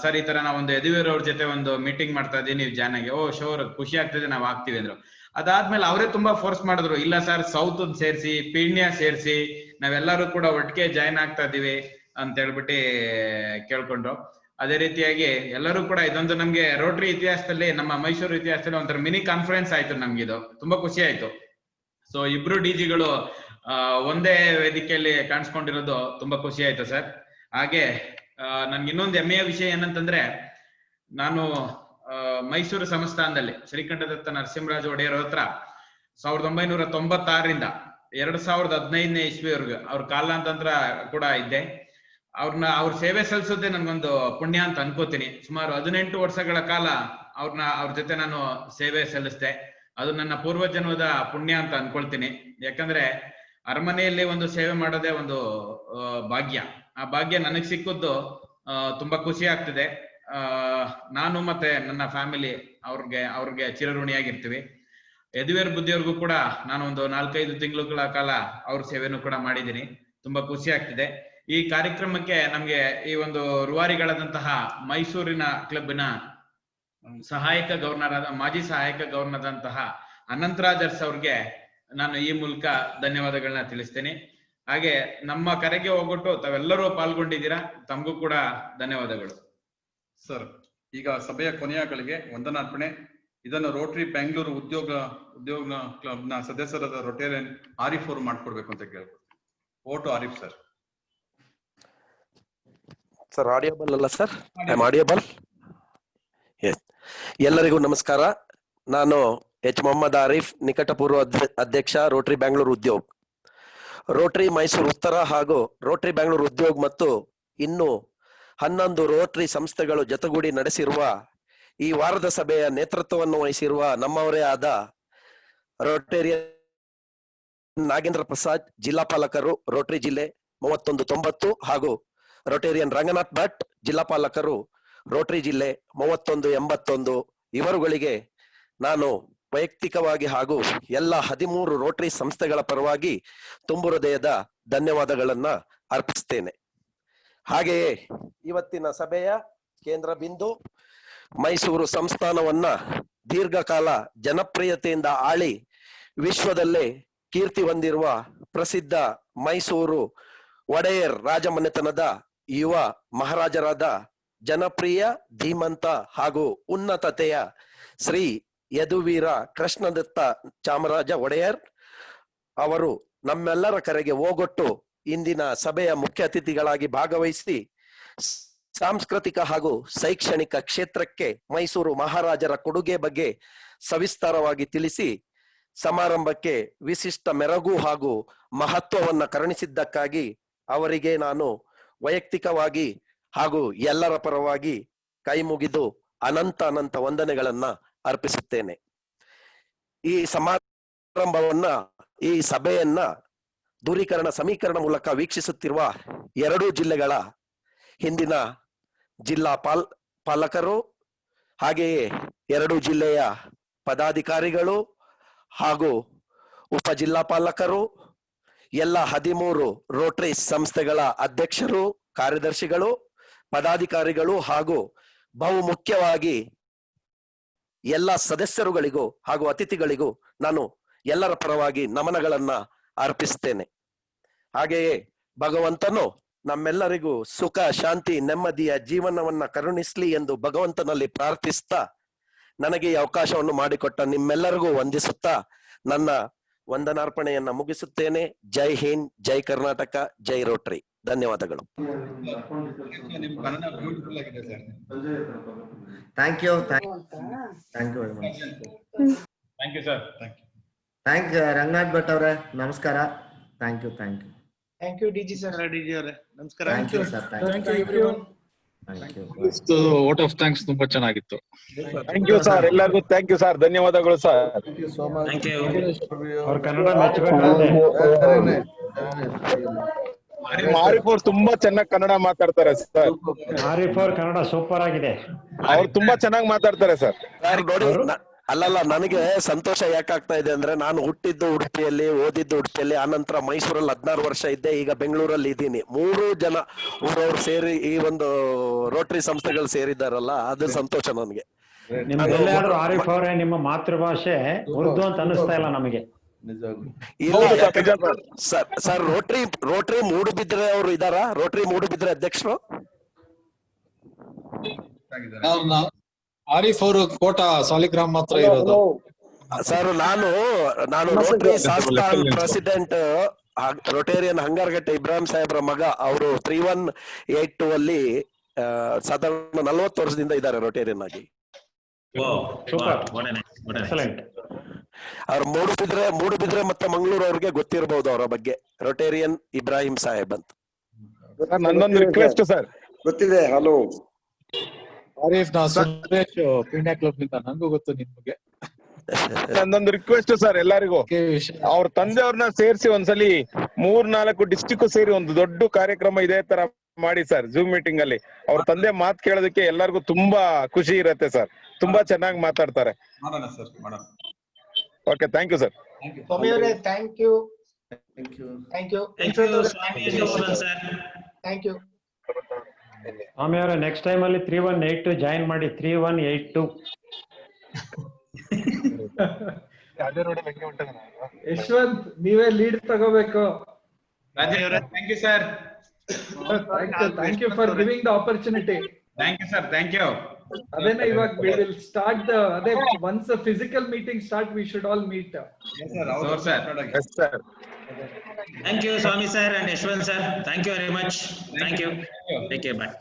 ಸರ್ ಈ ತರ ನಾವೊಂದು ಯದುವೀರ್ ಅವ್ರ ಜೊತೆ ಒಂದು ಮೀಟಿಂಗ್ ಮಾಡ್ತಾ ಇದೀವಿ, ನೀವು ಜಾಯ್ನ್ ಆಗಿ. ಓ ಶೋರ್, ಖುಷಿ ಆಗ್ತದೆ, ನಾವ್ ಆಗ್ತೀವಿ ಅಂದ್ರು. ಅದಾದ್ಮೇಲೆ ಅವರೇ ತುಂಬಾ ಫೋರ್ಸ್ ಮಾಡಿದ್ರು, ಇಲ್ಲ ಸರ್ ಸೌತ್ ಸೇರಿಸಿ, ಪೀಣ್ಯ ಸೇರಿಸಿ, ನಾವೆಲ್ಲರೂ ಕೂಡ ಒಟ್ಟಿಗೆ ಜಾಯ್ನ್ ಆಗ್ತಾ ಇದೀವಿ ಅಂತ ಹೇಳ್ಬಿಟ್ಟು ಕೇಳ್ಕೊಂಡ್ರು. ಅದೇ ರೀತಿಯಾಗಿ ಎಲ್ಲರೂ ಕೂಡ ಇದೊಂದು ನಮ್ಗೆ ರೋಟರಿ ಇತಿಹಾಸದಲ್ಲಿ, ನಮ್ಮ ಮೈಸೂರು ಇತಿಹಾಸದಲ್ಲಿ ಒಂಥರ ಮಿನಿ ಕಾನ್ಫರೆನ್ಸ್ ಆಯ್ತು ನಮ್ಗೆ. ಇದು ತುಂಬಾ ಖುಷಿ ಆಯ್ತು. ಸೊ ಇಬ್ರು ಡಿಜಿಗಳು ಒಂದೇ ವೇದಿಕೆಯಲ್ಲಿ ಕಾಣಿಸ್ಕೊಂಡಿರೋದು ತುಂಬಾ ಖುಷಿ ಆಯ್ತು ಸರ್. ಹಾಗೆ ನನ್ಗೆ ಇನ್ನೊಂದು ಹೆಮ್ಮೆಯ ವಿಷಯ ಏನಂತಂದ್ರೆ, ನಾನು ಮೈಸೂರು ಸಂಸ್ಥಾನದಲ್ಲಿ ಶ್ರೀಕಂಠದತ್ತ ನರಸಿಂಹರಾಜ ಒಡೆಯರ್ ಹತ್ರ 1996ರಿಂದ 2015ನೇ ಇಸ್ವಿವರೆಗೂ ಅವ್ರ ಕಾಲಾಂತಂತ್ರ ಕೂಡ ಇದ್ದೆ. ಅವ್ರ ಸೇವೆ ಸಲ್ಲಿಸೋದೇ ನನ್ಗೊಂದು ಪುಣ್ಯ ಅಂತ ಅನ್ಕೋತೀನಿ. ಸುಮಾರು 18 ವರ್ಷಗಳ ಕಾಲ ಅವ್ರ ಜೊತೆ ನಾನು ಸೇವೆ ಸಲ್ಲಿಸ್ದೆ. ಅದು ನನ್ನ ಪೂರ್ವಜನ್ಮದ ಪುಣ್ಯ ಅಂತ ಅನ್ಕೊಳ್ತೀನಿ. ಯಾಕಂದ್ರೆ ಅರಮನೆಯಲ್ಲಿ ಒಂದು ಸೇವೆ ಮಾಡೋದೇ ಒಂದು ಭಾಗ್ಯ. ಆ ಭಾಗ್ಯ ನನಗ್ ಸಿಕ್ಕದ್ದು ತುಂಬಾ ಖುಷಿ ಆಗ್ತಿದೆ. ನಾನು ಮತ್ತೆ ನನ್ನ ಫ್ಯಾಮಿಲಿ ಅವ್ರಿಗೆ ಚಿರಋಣಿಯಾಗಿರ್ತೀವಿ. ಯದುವೀರ್ ಬುದ್ಧಿಯವ್ರಿಗೂ ಕೂಡ ನಾನು ಒಂದು 4-5 ತಿಂಗಳ ಕಾಲ ಅವ್ರ ಸೇವೆನೂ ಕೂಡ ಮಾಡಿದ್ದೀನಿ. ತುಂಬಾ ಖುಷಿ ಆಗ್ತಿದೆ. ಈ ಕಾರ್ಯಕ್ರಮಕ್ಕೆ ನಮ್ಗೆ ಈ ಒಂದು ರೂವಾರಿಗಳಾದಂತಹ ಮೈಸೂರಿನ ಕ್ಲಬ್ನ ಸಹಾಯಕ ಗವರ್ನರ್ ಮಾಜಿ ಸಹಾಯಕ ಗವರ್ನರ್ ಆದಂತಹ ಅನಂತರಾಜರ್ಸ್ ಅವ್ರಿಗೆ ನಾನು ಈ ಮೂಲಕ ಧನ್ಯವಾದಗಳನ್ನ ತಿಳಿಸ್ತೇನೆ. ಹಾಗೆ ನಮ್ಮ ಕರೆಗೆ ಹೋಗ್ಬಿಟ್ಟು ತಾವೆಲ್ಲರೂ ಪಾಲ್ಗೊಂಡಿದ್ದೀರಾ, ತಮಗೂ ಕೂಡ ಧನ್ಯವಾದಗಳು ಸರ್. ಈಗ ಸಭೆಯ ಕೊನೆಯ ಗಳಿಗೆ ವಂದನಾರ್ಪಣೆ. ಇದನ್ನು ರೋಟರಿ ಬೆಂಗಳೂರು ಉದ್ಯೋಗ ಕ್ಲಬ್ ನ ಸದಸ್ಯರಾದ ರೊಟೇರಿಯನ್ ಆರಿಫ್ ಅವರು ಮಾಡ್ಕೊಡ್ಬೇಕು ಅಂತ ಕೇಳ್ಬೋದು. ಓಟು ಆರಿಫ್ ಸರ್. ಸರ್ ಆಡಿಯಬಲ್ ಅಲ್ಲ ಸರ್? I am audible? ಎಸ್. ಎಲ್ಲರಿಗೂ ನಮಸ್ಕಾರ. ನಾನು ಎಚ್ ಮೊಹಮ್ಮದ್ ಆರಿಫ್, ನಿಕಟಪೂರ್ವ ಅಧ್ಯಕ್ಷ, ರೋಟರಿ ಬೆಂಗಳೂರು ಉದ್ಯೋಗ್, ರೋಟರಿ ಮೈಸೂರು ಉತ್ತರ ಹಾಗೂ ರೋಟರಿ ಬೆಂಗಳೂರು ಉದ್ಯೋಗ್ ಮತ್ತು ಇನ್ನು 11 ರೋಟರಿ ಸಂಸ್ಥೆಗಳು ಜೊತೆಗೂಡಿ ನಡೆಸಿರುವ ಈ ವಾರದ ಸಭೆಯ ನೇತೃತ್ವವನ್ನು ವಹಿಸಿರುವ ನಮ್ಮವರೇ ಆದ ರೋಟೇರಿಯನ್ ನಾಗೇಂದ್ರ ಪ್ರಸಾದ್, ಜಿಲ್ಲಾಪಾಲಕರು ರೋಟರಿ ಜಿಲ್ಲೆ 3190 ಹಾಗೂ ರೋಟೇರಿಯನ್ ರಂಗನಾಥ್ ಭಟ್, ಜಿಲ್ಲಾಪಾಲಕರು ರೋಟರಿ ಜಿಲ್ಲೆ 3181 ಇವರುಗಳಿಗೆ ನಾನು ವೈಯಕ್ತಿಕವಾಗಿ ಹಾಗೂ ಎಲ್ಲ 13 ರೋಟರಿ ಸಂಸ್ಥೆಗಳ ಪರವಾಗಿ ತುಂಬು ಹೃದಯದ ಧನ್ಯವಾದಗಳನ್ನ ಅರ್ಪಿಸ್ತೇನೆ. ಹಾಗೆಯೇ ಇವತ್ತಿನ ಸಭೆಯ ಕೇಂದ್ರ ಬಿಂದು ಮೈಸೂರು ಸಂಸ್ಥಾನವನ್ನ ದೀರ್ಘಕಾಲ ಜನಪ್ರಿಯತೆಯಿಂದ ಆಳಿ ವಿಶ್ವದಲ್ಲೇ ಕೀರ್ತಿ ಹೊಂದಿರುವ ಪ್ರಸಿದ್ಧ ಮೈಸೂರು ಒಡೆಯರ್ ರಾಜಮನೆತನದ ಯುವ ಮಹಾರಾಜರಾದ ಜನಪ್ರಿಯ, ಧೀಮಂತ ಹಾಗೂ ಉನ್ನತತೆಯ ಶ್ರೀ ಯದುವೀರ ಕೃಷ್ಣದತ್ತ ಚಾಮರಾಜ ಒಡೆಯರ್ ಅವರು ನಮ್ಮೆಲ್ಲರ ಕರೆಗೆ ಓಗೊಟ್ಟು ಇಂದಿನ ಸಭೆಯ ಮುಖ್ಯ ಅತಿಥಿಗಳಾಗಿ ಭಾಗವಹಿಸಿ ಸಾಂಸ್ಕೃತಿಕ ಹಾಗೂ ಶೈಕ್ಷಣಿಕ ಕ್ಷೇತ್ರಕ್ಕೆ ಮೈಸೂರು ಮಹಾರಾಜರ ಕೊಡುಗೆ ಬಗ್ಗೆ ಸವಿಸ್ತಾರವಾಗಿ ತಿಳಿಸಿ ಸಮಾರಂಭಕ್ಕೆ ವಿಶಿಷ್ಟ ಮೆರಗು ಹಾಗೂ ಮಹತ್ವವನ್ನ ಕರುಣಿಸಿದ್ದಕ್ಕಾಗಿ ಅವರಿಗೆ ನಾನು ವೈಯಕ್ತಿಕವಾಗಿ ಹಾಗೂ ಎಲ್ಲರ ಪರವಾಗಿ ಕೈ ಮುಗಿದು ಅನಂತ ವಂದನೆಗಳನ್ನ ಅರ್ಪಿಸುತ್ತೇನೆ. ಈ ಸಮಾರಂಭವನ್ನ, ಈ ಸಭೆಯನ್ನ ದೂರೀಕರಣ ಸಮೀಕರಣ ಮೂಲಕ ವೀಕ್ಷಿಸುತ್ತಿರುವ 2 ಜಿಲ್ಲೆಗಳ ಹಿಂದಿನ ಜಿಲ್ಲಾ ಪಾಲಕರು, ಹಾಗೆಯೇ 2 ಜಿಲ್ಲೆಯ ಪದಾಧಿಕಾರಿಗಳು ಹಾಗೂ ಉಪ ಜಿಲ್ಲಾಪಾಲಕರು, ಎಲ್ಲ 13 ರೋಟರಿ ಸಂಸ್ಥೆಗಳ ಅಧ್ಯಕ್ಷರು, ಕಾರ್ಯದರ್ಶಿಗಳು, ಪದಾಧಿಕಾರಿಗಳು ಹಾಗೂ ಬಹು ಮುಖ್ಯವಾಗಿ ಎಲ್ಲ ಸದಸ್ಯರುಗಳಿಗೂ ಹಾಗೂ ಅತಿಥಿಗಳಿಗೂ ನಾನು ಎಲ್ಲರ ಪರವಾಗಿ ನಮನಗಳನ್ನ ಅರ್ಪಿಸ್ತೇನೆ. ಹಾಗೆಯೇ ಭಗವಂತನು ನಮ್ಮೆಲ್ಲರಿಗೂ ಸುಖ, ಶಾಂತಿ, ನೆಮ್ಮದಿಯ ಜೀವನವನ್ನ ಕರುಣಿಸ್ಲಿ ಎಂದು ಭಗವಂತನಲ್ಲಿ ಪ್ರಾರ್ಥಿಸ್ತಾ ನನಗೆ ಈ ಅವಕಾಶವನ್ನು ಮಾಡಿಕೊಟ್ಟ ನಿಮ್ಮೆಲ್ಲರಿಗೂ ವಂದಿಸುತ್ತಾ ನನ್ನ ವಂದನಾರ್ಪಣೆಯನ್ನ ಮುಗಿಸುತ್ತೇನೆ. ಜೈ ಹಿಂದ್, ಜೈ ಕರ್ನಾಟಕ, ಜೈ ರೋಟರಿ. ಧನ್ಯವಾದಗಳು. Thank you very much. Thank you sir. Thank you Ranganath Bhat ಅವರೇ, ನಮಸ್ಕಾರ. Thank you DG sir. DG ಅವರೇ ನಮಸ್ಕಾರ. Thank you sir. Thank you everyone. Vote of thanks ತುಂಬಾ ಚೆನ್ನಾಗಿತ್ತು. ಥ್ಯಾಂಕ್ ಯು ಸರ್, ಎಲ್ಲರಿಗೂ ಥ್ಯಾಂಕ್ ಯು ಸರ್, ಧನ್ಯವಾದಗಳು ಸರ್. ಅವ್ರ ಕನ್ನಡ ಮೆಚ್ಚಬೇಕಾದ್ರೆ ಆರಿಫ್ ಅವ್ರು ತುಂಬಾ ಚೆನ್ನಾಗಿ ಕನ್ನಡ ಮಾತಾಡ್ತಾರೆ ಸರ್. ಆರಿಫ್ ಅವ್ರ ಕನ್ನಡ ಸೂಪರ್ ಆಗಿದೆ. ಅವ್ರು ತುಂಬಾ ಚೆನ್ನಾಗಿ ಮಾತಾಡ್ತಾರೆ ಸರ್. ಅಲ್ಲಲ್ಲ, ನನಗೆ ಸಂತೋಷ ಯಾಕಾಗ್ತಾ ಇದೆ ಅಂದ್ರೆ, ನಾನು ಹುಟ್ಟಿದ್ದು ಉಡುಪಿಯಲ್ಲಿ, ಓದಿದ್ದು ಉಡುಪಿಯಲ್ಲಿ, ಆನಂತರ ಮೈಸೂರಲ್ಲಿ 16 ವರ್ಷ ಇದ್ದೆ, ಈಗ ಬೆಂಗಳೂರಲ್ಲಿ ಇದ್ದೀನಿ. 3 ಜನ ಊರವ್ರು ಸೇರಿ ಈ ಒಂದು ರೋಟರಿ ಸಂಸ್ಥೆಗಳು ಸೇರಿದಾರಲ್ಲ, ಅದು ಸಂತೋಷ ನನಗೆ. ನಿಮ್ಗೆಲ್ಲಾದ್ರೂ ಆರಿಫ್ ಅವರೇ ನಿಮ್ಮ ಮಾತೃಭಾಷೆ ಉರ್ದು ಅಂತ ಅನಿಸ್ತಾ ಇಲ್ಲ ನಮಗೆ. ಸರ್, ರೋಟರಿ ಮೂಡುಬಿದ್ರೆ ಅವರು ಇದಾರಾ? ರೋಟರಿ ಮೂಡುಬಿದ್ರೆ ಅಧ್ಯಕ್ಷರು ಆರಿಫ್ ಅವರು ಕೋಟ ಸಾಲಿಗ್ರಾಮ್ ಮಾತ್ರ ಇರೋದು ಸರ್. ನಾನು ರೋಟರಿ ಸಂಸ್ಥಾನ್ ಪ್ರೆಸಿಡೆಂಟ್, ರೊಟೇರಿಯನ್ ಹಂಗಾರಗಟ್ಟೆ ಇಬ್ರಾಹಿಂ ಸಾಹೇಬ್ರ ಮಗ. ಅವರು 3182 ಅಲ್ಲಿ ಸಾಧಾರಣ 40 ವರ್ಷದಿಂದ ಇದ್ದಾರೆ ರೊಟೇರಿಯನ್ ಆಗಿ. ಅವ್ರು ಮೂಡುಬಿದ್ರೆ ಮತ್ತೆ ಮಂಗಳೂರು ಅವ್ರಿಗೆ ಗೊತ್ತಿರಬಹುದು ಅವರ ಬಗ್ಗೆ, ರೊಟೇರಿಯನ್ ಇಬ್ರಾಹಿಂ ಸಾಹೇಬ್ ಅಂತ. ನನ್ನೊಂದು ರಿಕ್ವೆಸ್ಟ್ ಸರ್. ಗೊತ್ತಿದೆ. ಹಲೋ ಆರಿಫ್, ನಾ ಸುರೇಶ್ ಪೀಣ್ಯ ಕ್ಲಬ್ ಇಂದ, ನಂಗೂ ಗೊತ್ತು ನಿಮ್ಗೆ. ನಂದೊಂದು ರಿಕ್ವೆಸ್ಟ್ ಸರ್ ಎಲ್ಲರಿಗೂ, ಅವ್ರ ತಂದೆಯವ್ರನ್ನ ಸೇರಿಸಿ ಒಂದ್ಸಲಿ 3-4 ಡಿಸ್ಟಿಕ್ ಸೇರಿ ಒಂದು ದೊಡ್ಡ ಕಾರ್ಯಕ್ರಮ ಇದೇ ತರ ಮಾಡಿ ಸರ್, ಜೂಮ್ ಮೀಟಿಂಗ್ ಅಲ್ಲಿ. ಅವ್ರ ತಂದೆ ಮಾತು ಕೇಳೋದಕ್ಕೆ ಎಲ್ಲರಿಗೂ ತುಂಬಾ ಖುಷಿ ಇರತ್ತೆ ಸರ್. ತುಂಬಾ ಚೆನ್ನಾಗಿ ಮಾತಾಡ್ತಾರೆ. Okay, thank you sir. Thank you. Swamy ಅವರೇ, ನೆಕ್ಸ್ಟ್ ಟೈಮ್ ಅಲ್ಲಿ 3182 ಜಾಯಿನ್ ಮಾಡಿ. 3182 ಯಶವಂತ್, ನೀವೇ ಲೀಡ್ ತಗೋಬೇಕು. Thank you sir. Thank you for giving the opportunity. Thank you sir. Thank you. Adena iವಾಗ we will start the once the physical meeting start, we should all meet. Yes sir. Sure sir. Yes sir. Thank you Swami sir and Yashwant sir. Thank you very much. Thank you. Take care. Bye.